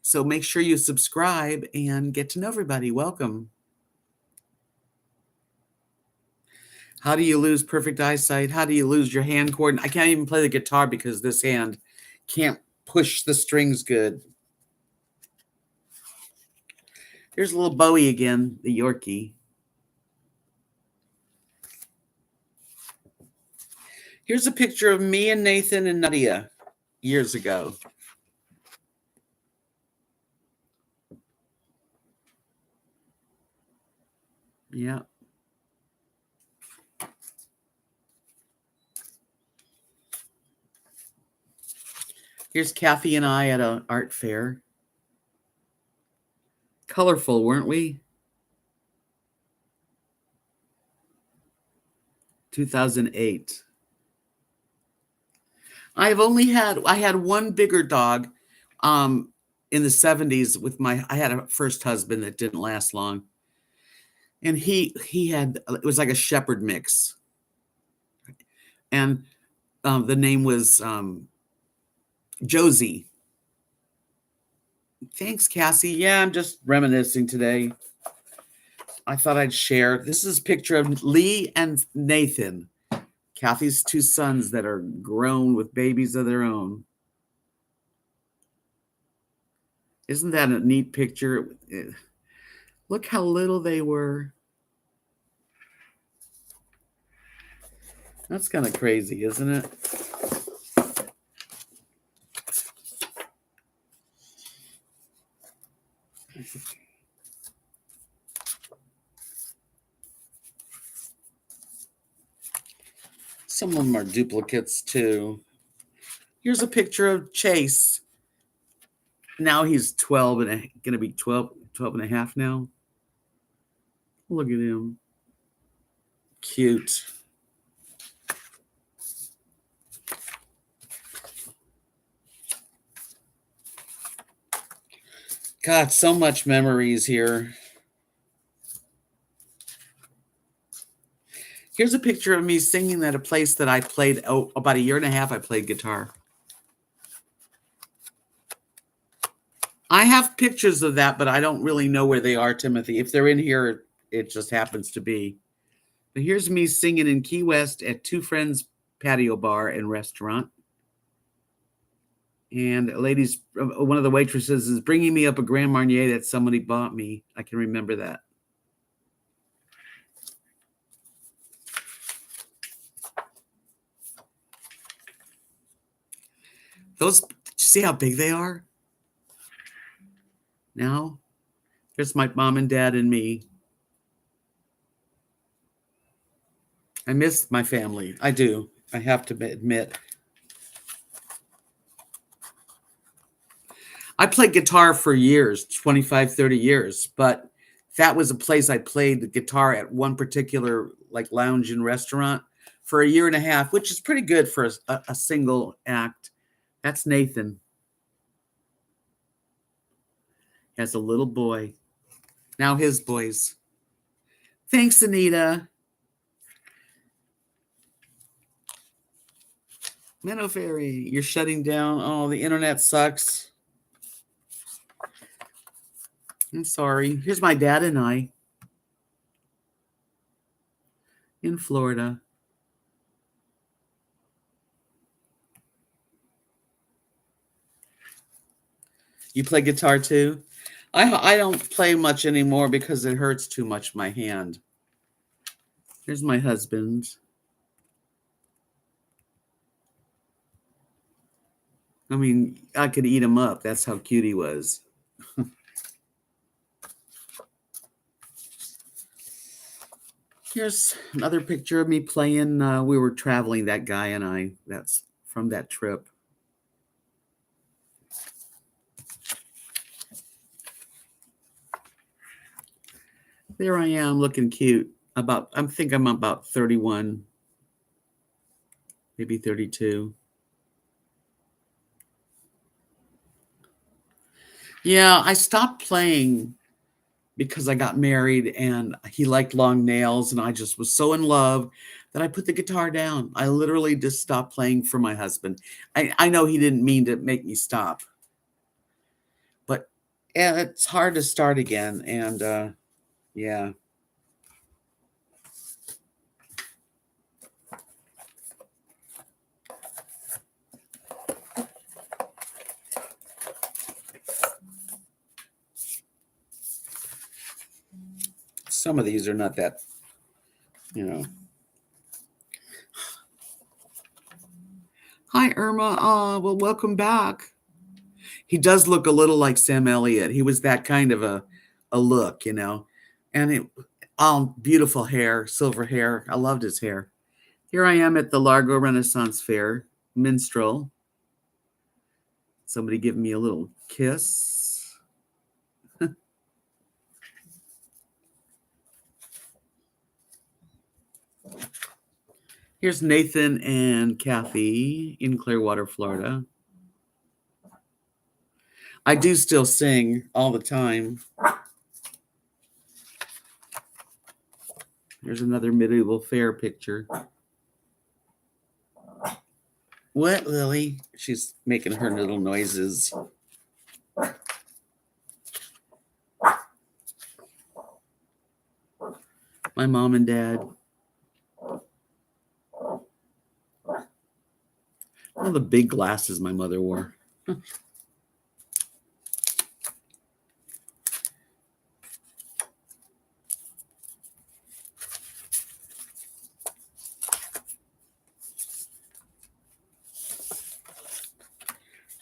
So make sure you subscribe and get to know everybody. Welcome. How do you lose perfect eyesight? How do you lose your hand coordination? I can't even play the guitar because this hand can't push the strings good. Here's a little Bowie again, the Yorkie. Here's a picture of me and Nathan and Nadia years ago. Yeah. Here's Kathy and I at an art fair. Colorful, weren't we? 2008. I had one bigger dog in the 70s with I had a first husband that didn't last long. And he had, it was like a shepherd mix. And the name was Josie. Thanks, Cassie. Yeah, I'm just reminiscing today. I thought I'd share. This is a picture of Lee and Nathan, Kathy's two sons that are grown with babies of their own. Isn't that a neat picture? Look how little they were. That's kind of crazy, isn't it? Some of them are duplicates too. Here's a picture of Chase. Now he's 12 and going to be 12 and a half now. Look at him. Cute. God, so much memories here. Here's a picture of me singing at a place that I played about a year and a half. I played guitar. I have pictures of that, but I don't really know where they are, Timothy. If they're in here, it just happens to be. But here's me singing in Key West at two friends' patio bar and restaurant. And ladies, one of the waitresses is bringing me up a Grand Marnier that somebody bought me. I can remember that. Those, see how big they are? Now, here's my mom and dad and me. I miss my family. I do. I have to admit. I played guitar for years, 25, 30 years, but that was a place I played the guitar at one particular like lounge and restaurant for a year and a half, which is pretty good for a single act. That's Nathan. He has a little boy. Now his boys. Thanks, Anita. Minnow Fairy, you're shutting down. Oh, the internet sucks. I'm sorry. Here's my dad and I in Florida. You play guitar too? I don't play much anymore because it hurts too much my hand. Here's my husband. I mean, I could eat him up. That's how cute he was. Here's another picture of me playing. We were traveling, that guy and I. That's from that trip. There I am looking cute. I think I'm about 31, maybe 32. Yeah, I stopped playing because I got married and he liked long nails and I just was so in love that I put the guitar down. I literally just stopped playing for my husband. I know he didn't mean to make me stop, but yeah, it's hard to start again. And yeah. Some of these are not that, you know. Hi, Irma. Well, welcome back. He does look a little like Sam Elliott. He was that kind of a look, you know. And it all beautiful hair, silver hair. I loved his hair. Here I am at the Largo Renaissance Fair, minstrel. Somebody give me a little kiss. Here's Nathan and Kathy in Clearwater, Florida. I do still sing all the time. Here's another medieval fair picture. What, Lily? She's making her little noises. My mom and dad. One of the big glasses my mother wore.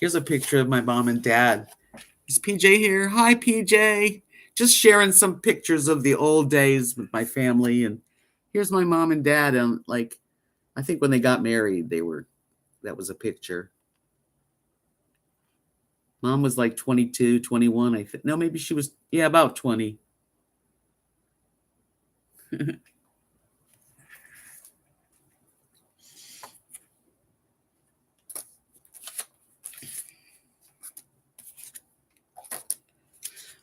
Here's a picture of my mom and dad. Is PJ here? Hi, PJ. Just sharing some pictures of the old days with my family. And here's my mom and dad. And like, I think when they got married, that was a picture. Mom was like 22, 21, I think. No, maybe she was, yeah, about 20.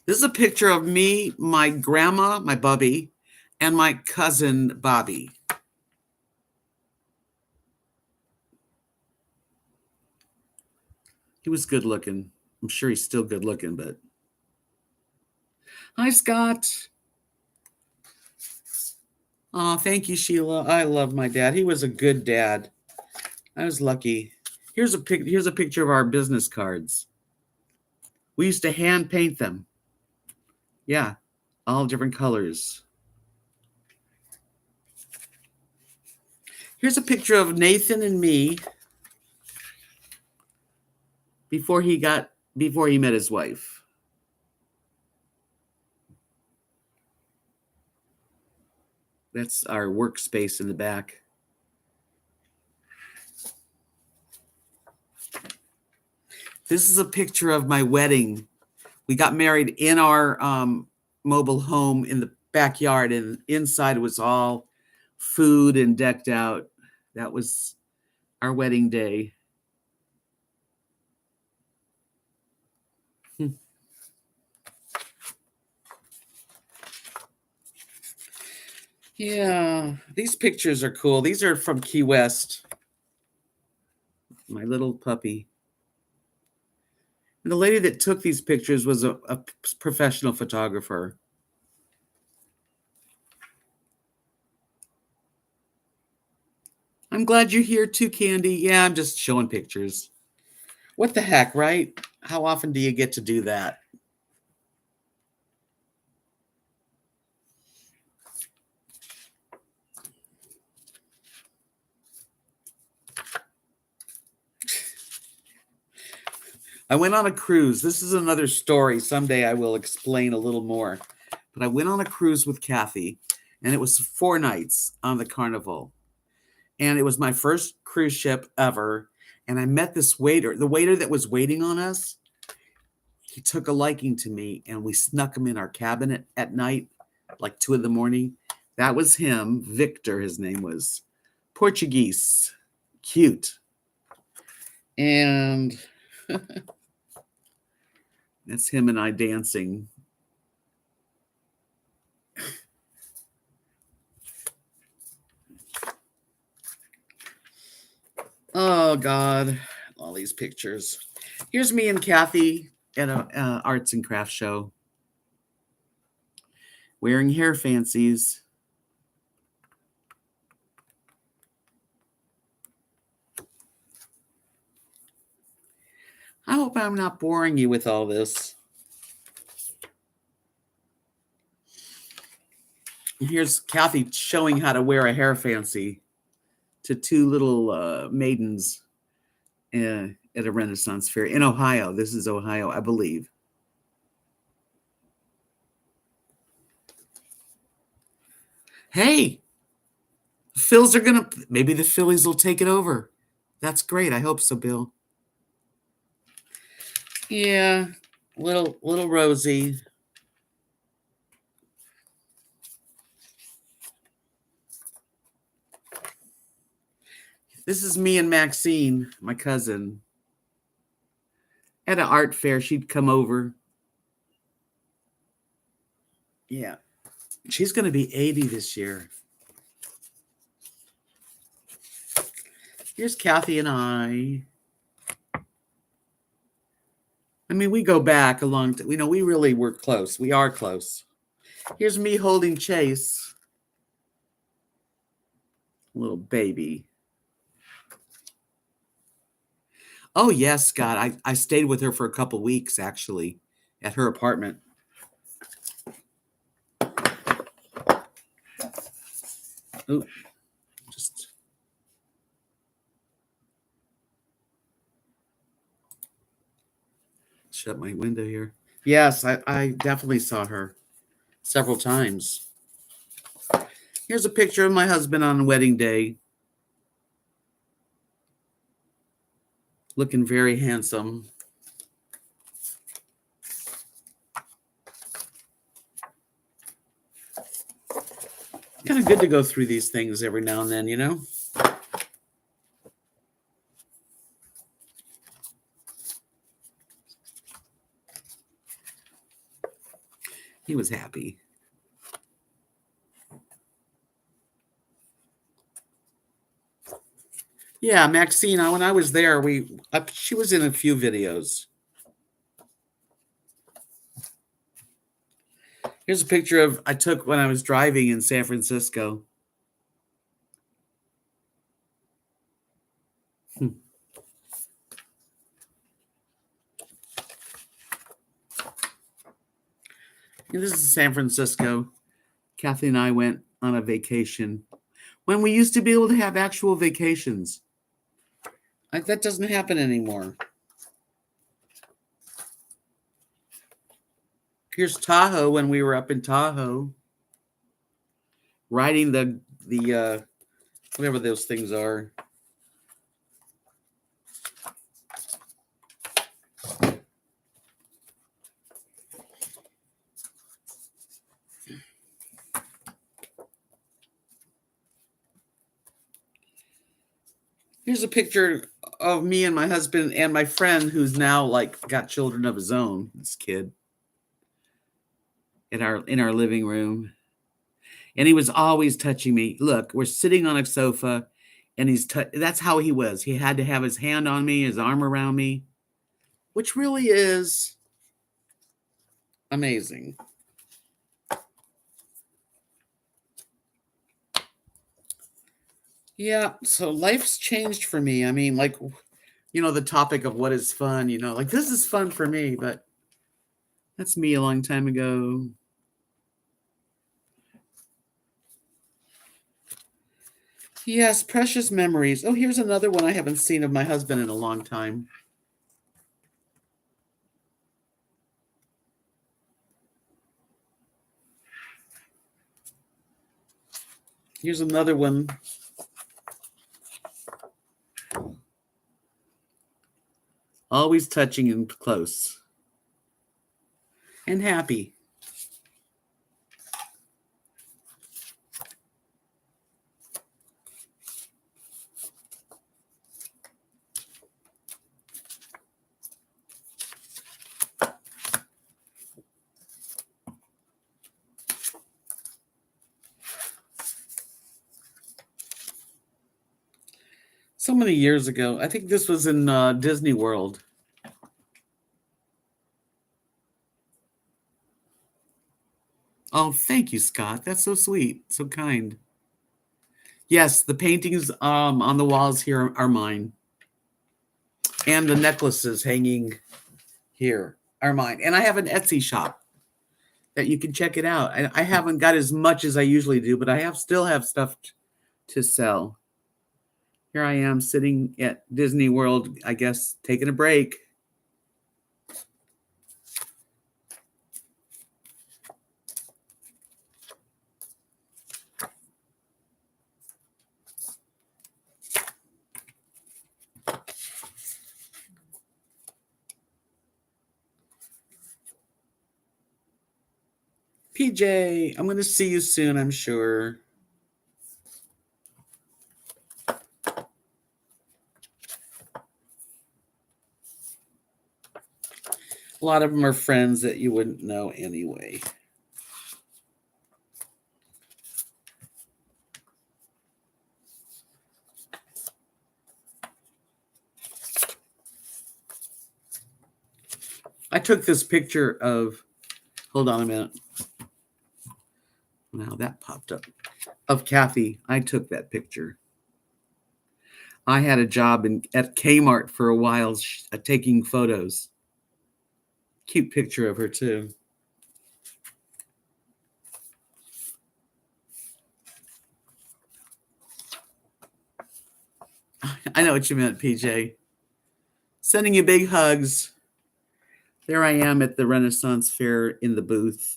This is a picture of me, my grandma, my Bubby, and my cousin, Bobby. He was good looking. I'm sure he's still good looking, but. Hi, Scott. Oh, thank you, Sheila. I love my dad. He was a good dad. I was lucky. Here's a picture of our business cards. We used to hand paint them. Yeah, all different colors. Here's a picture of Nathan and me before he met his wife. That's our workspace in the back. This is a picture of my wedding. We got married in our mobile home in the backyard, and inside was all food and decked out. That was our wedding day. Yeah, these pictures are cool. These are from Key West. My little puppy. And the lady that took these pictures was a professional photographer. I'm glad you're here too, Candy. Yeah, I'm just showing pictures. What the heck, right? How often do you get to do that? I went on a cruise. This is another story. Someday I will explain a little more. But I went on a cruise with Kathy, and it was 4 nights on the Carnival. And it was my first cruise ship ever. And I met this waiter, the waiter that was waiting on us. He took a liking to me, and we snuck him in our cabin at night, like 2 in the morning. That was him, Victor, his name was. Portuguese, cute. And that's him and I dancing. Oh, God. All these pictures. Here's me and Kathy at an arts and crafts show. Wearing hair fancies. I hope I'm not boring you with all this. Here's Kathy showing how to wear a hair fancy to 2 little maidens at a Renaissance fair in Ohio. This is Ohio, I believe. Hey, Phils are gonna. Maybe the Phillies will take it over. That's great. I hope so, Bill. Yeah, little Rosie. This is me and Maxine, my cousin. At an art fair, she'd come over. Yeah. She's going to be 80 this year. Here's Kathy and I. I mean, we go back a long time. We really were close. We are close. Here's me holding Chase. Little baby. Oh, yes, Scott. I stayed with her for a couple weeks, actually, at her apartment. Oh, just shut my window here. Yes, I definitely saw her several times. Here's a picture of my husband on wedding day. Looking very handsome. Kind of good to go through these things every now and then, you know? He was happy. Yeah, Maxine, when I was there, she was in a few videos. Here's a picture I took when I was driving in San Francisco. This is San Francisco. Kathy and I went on a vacation when we used to be able to have actual vacations. That doesn't happen anymore. Here's Tahoe when we were up in Tahoe, riding the whatever those things are. Here's a picture of me and my husband and my friend who's now got children of his own, this kid, in our living room. And he was always touching me. Look, we're sitting on a sofa and that's how he was. He had to have his hand on me, his arm around me, which really is amazing. Yeah, so life's changed for me. I mean, The topic of what is fun, like this is fun for me, but that's me a long time ago. Yes, precious memories. Oh, here's another one I haven't seen of my husband in a long time. Here's another one. Always touching and close. And happy. So many years ago. I think this was in Disney World. Oh, thank you, Scott. That's so sweet. So kind. Yes, the paintings on the walls here are mine. And the necklaces hanging here are mine. And I have an Etsy shop that you can check it out. I haven't got as much as I usually do, but I still have stuff to sell. Here I am sitting at Disney World, I guess, taking a break. PJ, I'm going to see you soon, I'm sure. A lot of them are friends that you wouldn't know anyway. I took this picture of, hold on a minute. Now that popped up. Of Kathy. I took that picture. I had a job at Kmart for a while taking photos. Cute picture of her, too. I know what you meant, PJ. Sending you big hugs. There I am at the Renaissance Fair in the booth.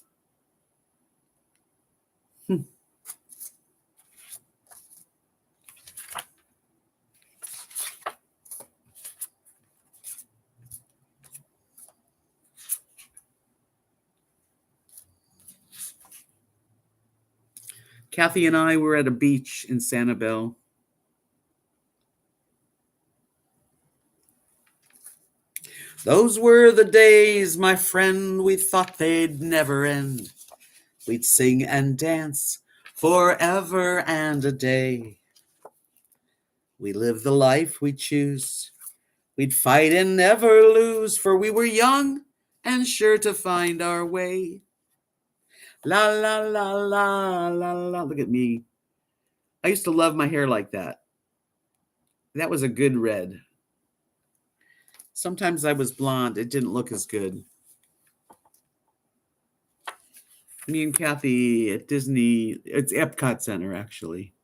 Kathy and I were at a beach in Sanibel. Those were the days, my friend, we thought they'd never end. We'd sing and dance forever and a day. We lived the life we choose. We'd fight and never lose, for we were young and sure to find our way. La, la, la, la, la, la. Look at me. I used to love my hair like that. That was a good red. Sometimes I was blonde. It didn't look as good. Me and Kathy at Disney, it's Epcot Center, actually.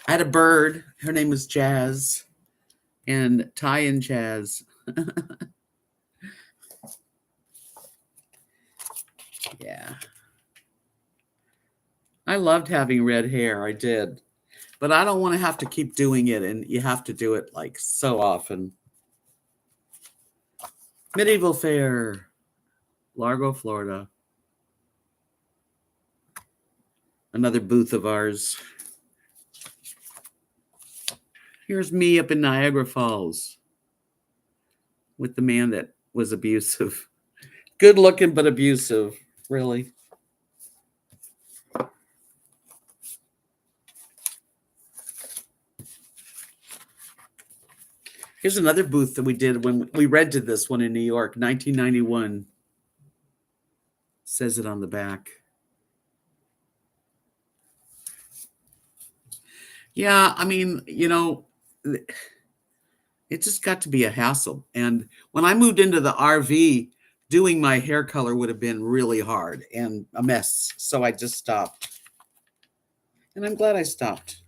I had a bird. Her name was Jazz. And Ty and Jazz. Yeah. I loved having red hair. I did. But I don't want to have to keep doing it. And you have to do it like so often. Medieval Fair. Largo, Florida. Another booth of ours. Here's me up in Niagara Falls with the man that was abusive. Good looking, but abusive, really. Here's another booth that we did when we rented this one in New York, 1991. Says it on the back. Yeah, I mean, it just got to be a hassle. And when I moved into the RV, doing my hair color would have been really hard and a mess. So I just stopped. And I'm glad I stopped.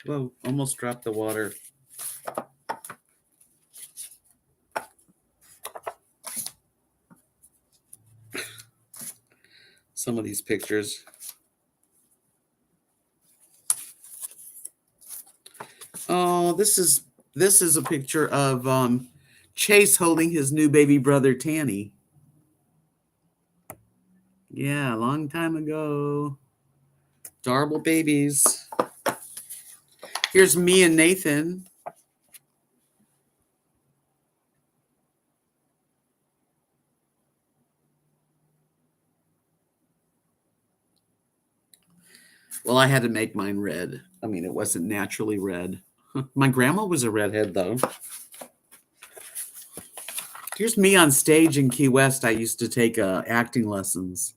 Whoa, almost dropped the water. Some of these pictures. Oh, this is a picture of Chase holding his new baby brother Tanny. Yeah, a long time ago. Adorable babies. Here's me and Nathan. Well, I had to make mine red. I mean, it wasn't naturally red. My grandma was a redhead, though. Here's me on stage in Key West. I used to take acting lessons.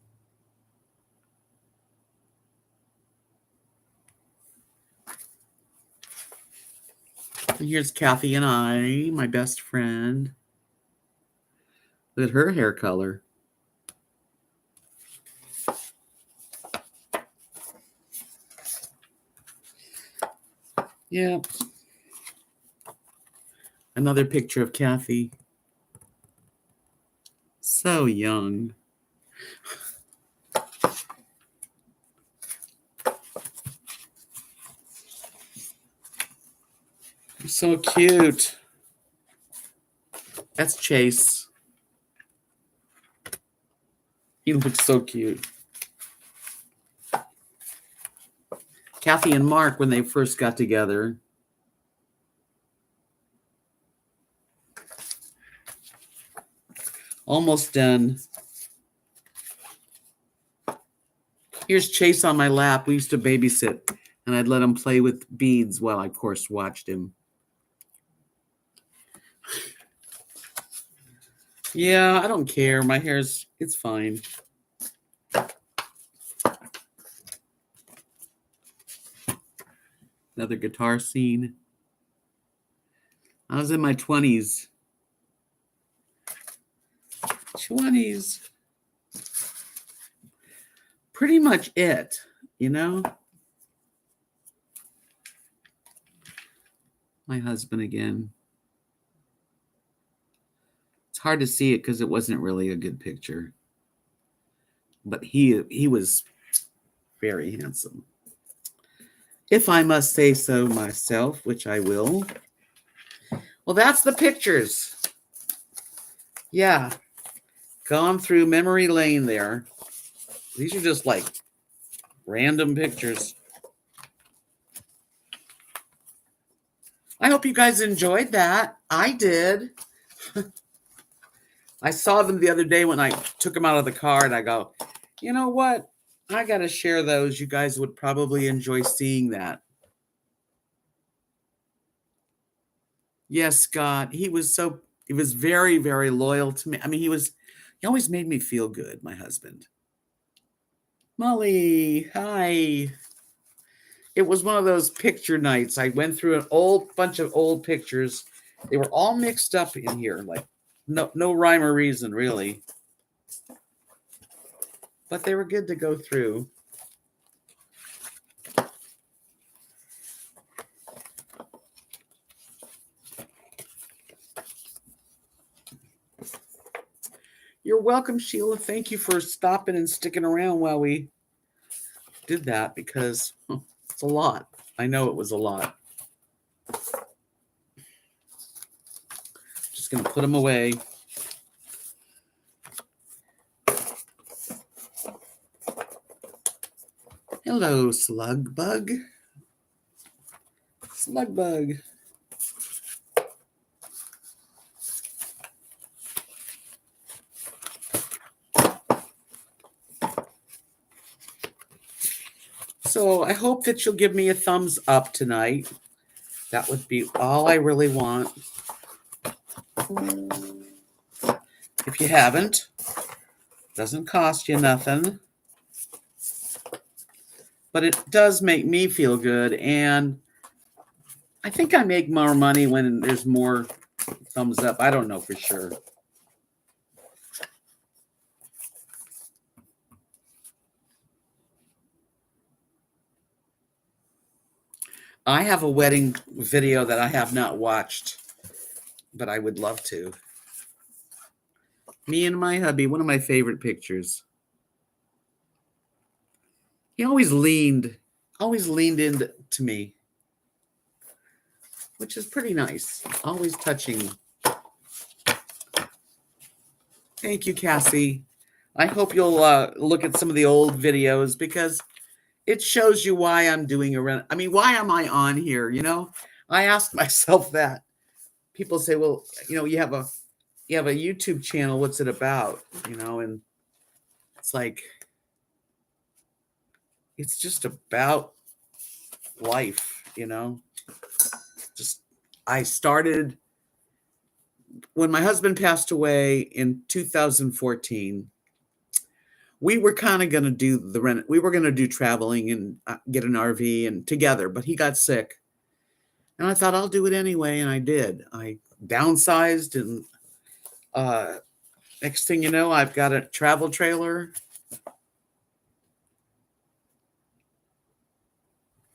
And here's Kathy and I, my best friend. Look at her hair color. Yeah. Another picture of Kathy. So young. So cute. That's Chase. He looks so cute. Kathy and Mark, when they first got together. Almost done. Here's Chase on my lap. We used to babysit, and I'd let him play with beads while I, of course, watched him. Yeah, I don't care. My hair's, it's fine. Another guitar scene. I was in my 20s. 20s. Pretty much it, My husband again. It's hard to see it because it wasn't really a good picture. But he was very handsome. If I must say so myself, which I will. Well, that's the pictures. Yeah. Gone through memory lane there. These are just like random pictures. I hope you guys enjoyed that. I did. I saw them the other day when I took them out of the car and I go, you know what? I got to share those. You guys would probably enjoy seeing that. Yes, Scott. He was very, very loyal to me. I mean, he always made me feel good, my husband. Molly, hi. It was one of those picture nights. I went through an bunch of old pictures. They were all mixed up in here, like no rhyme or reason, really. But they were good to go through. You're welcome, Sheila. Thank you for stopping and sticking around while we did that, because it's a lot. I know it was a lot. Just going to put them away. Hello, slug bug. Slug bug. So I hope that you'll give me a thumbs up tonight. That would be all I really want. If you haven't, doesn't cost you nothing. But it does make me feel good. And I think I make more money when there's more thumbs up. I don't know for sure. I have a wedding video that I have not watched, but I would love to. Me and my hubby, one of my favorite pictures. He always leaned into me, which is pretty nice. Always touching. Thank you, Cassie. I hope you'll look at some of the old videos because it shows you why I'm doing why am I on here? I ask myself that. People say, well, you have a YouTube channel. What's it about? And it's like, it's just about life, just, I started when my husband passed away in 2014. We were kind of going to do we were going to do traveling and get an RV and together, but he got sick. And I thought I'll do it anyway. And I did. I downsized and next thing you know, I've got a travel trailer.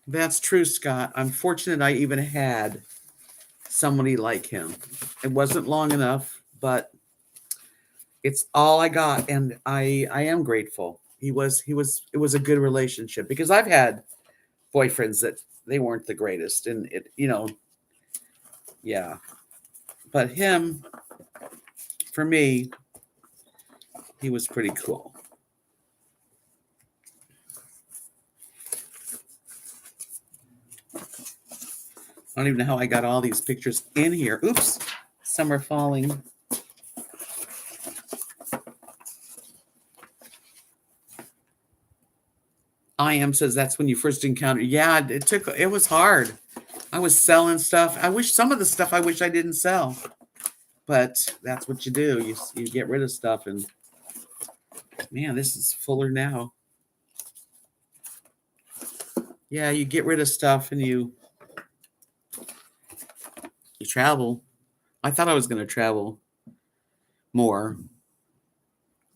That's true, Scott. I'm fortunate I even had somebody like him. It wasn't long enough, but it's all I got, and I am grateful. It was a good relationship because I've had boyfriends that they weren't the greatest, and yeah. But him, for me, he was pretty cool. I don't even know how I got all these pictures in here. Oops, some are falling. I am says that's when you first encountered. Yeah, it was hard. I was selling stuff. I wish I didn't sell. But that's what you do. You get rid of stuff, and man, this is fuller now. Yeah, you get rid of stuff and you travel. I thought I was going to travel more.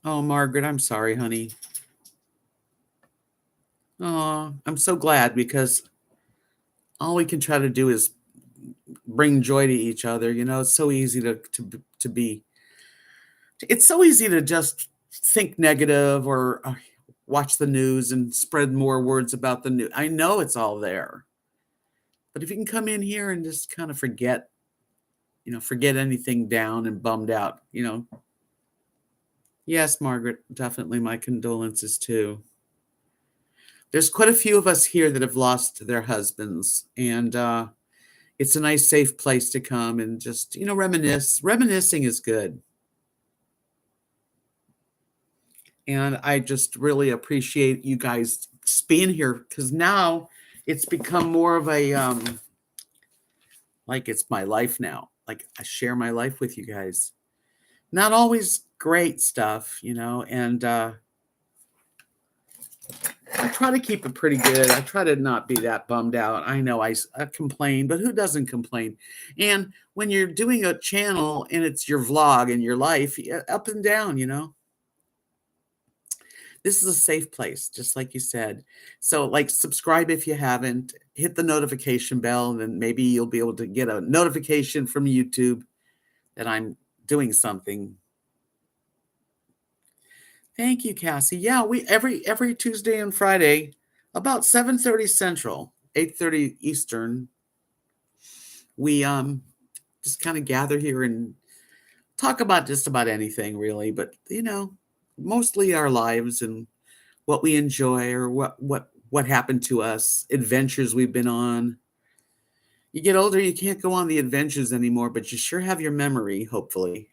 Oh, Margaret, I'm sorry, honey. Oh, I'm so glad because all we can try to do is bring joy to each other. It's so easy to be. It's so easy to just think negative or watch the news and spread more words about the news. I know it's all there, but if you can come in here and just kind of forget anything down and bummed out. Yes, Margaret, definitely my condolences too. There's quite a few of us here that have lost their husbands, and it's a nice, safe place to come and just, reminisce. Reminiscing is good. And I just really appreciate you guys being here because now it's become more of a, like it's my life now. Like I share my life with you guys. Not always great stuff, and I try to keep it pretty good. I try to not be that bummed out. I know I complain, but who doesn't complain? And when you're doing a channel and it's your vlog and your life, up and down, This is a safe place, just like you said. So, subscribe if you haven't. Hit the notification bell, and then maybe you'll be able to get a notification from YouTube that I'm doing something. Thank you, Cassie. Yeah, we every Tuesday and Friday, about 7:30 Central, 8:30 Eastern, we just kind of gather here and talk about just about anything, really. But mostly our lives and what we enjoy or what happened to us, adventures we've been on. You get older, you can't go on the adventures anymore, but you sure have your memory, hopefully.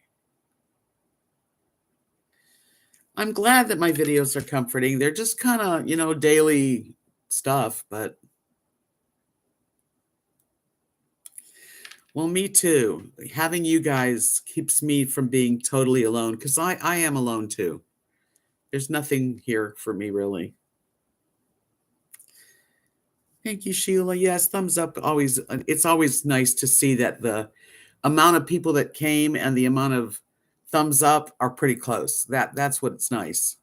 I'm glad that my videos are comforting. They're just kind of, daily stuff, but well, me too. Having you guys keeps me from being totally alone because I am alone too. There's nothing here for me really. Thank you, Sheila. Yes, thumbs up. Always, it's always nice to see that the amount of people that came and the amount of thumbs up are pretty close. That's what's nice.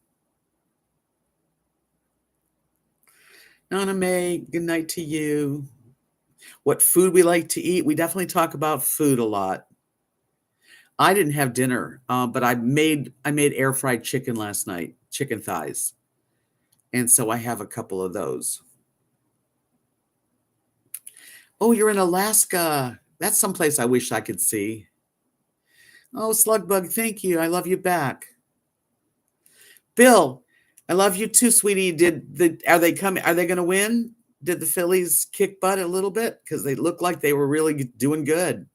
Nana May, good night to you. What food we like to eat? We definitely talk about food a lot. I didn't have dinner, but I made air fried chicken last night, chicken thighs, and so I have a couple of those. Oh, you're in Alaska. That's someplace I wish I could see. Oh, Slugbug, thank you. I love you back. Bill, I love you too, sweetie. Are they coming? Are they going to win? Did the Phillies kick butt a little bit? Because they looked like they were really doing good.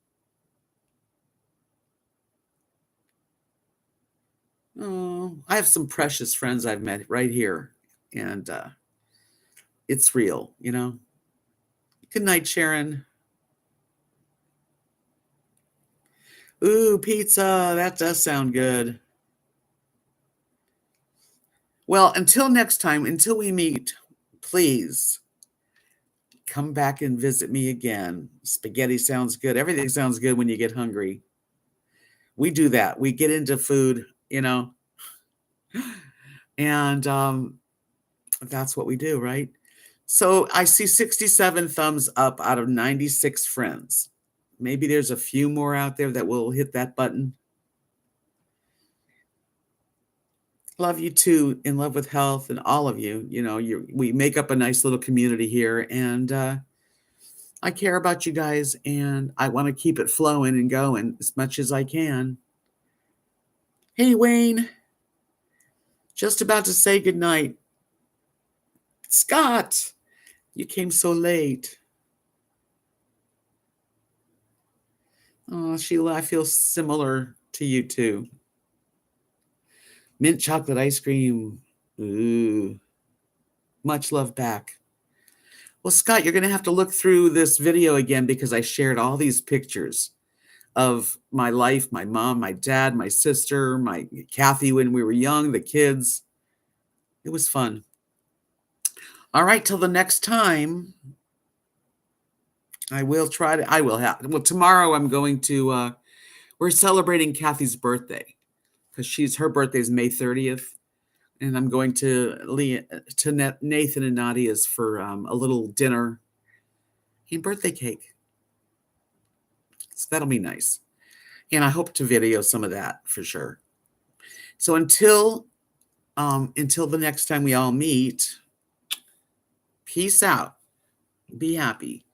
Oh, I have some precious friends I've met right here, and it's real, you know. Good night, Sharon. Ooh, pizza. That does sound good. Well, until next time, until we meet, please come back and visit me again. Spaghetti sounds good. Everything sounds good when you get hungry. We do that. We get into food, you know, and that's what we do, right? So I see 67 thumbs up out of 96 friends. Maybe there's a few more out there that will hit that button. Love you too, in love with health, and all of you. You know, we make up a nice little community here, and I care about you guys, and I want to keep it flowing and going as much as I can. Hey, Wayne, just about to say goodnight. Scott, you came so late. Oh, Sheila, I feel similar to you too. Mint chocolate ice cream. Ooh, much love back. Well, Scott, you're going to have to look through this video again because I shared all these pictures of my life, my mom, my dad, my sister, my Kathy when we were young, the kids. It was fun. All right, till the next time. I will have, well, tomorrow I'm going to, we're celebrating Kathy's birthday because her birthday is May 30th. And I'm going to Nathan and Nadia's for a little dinner and birthday cake. So that'll be nice. And I hope to video some of that for sure. So until the next time we all meet, peace out. Be happy.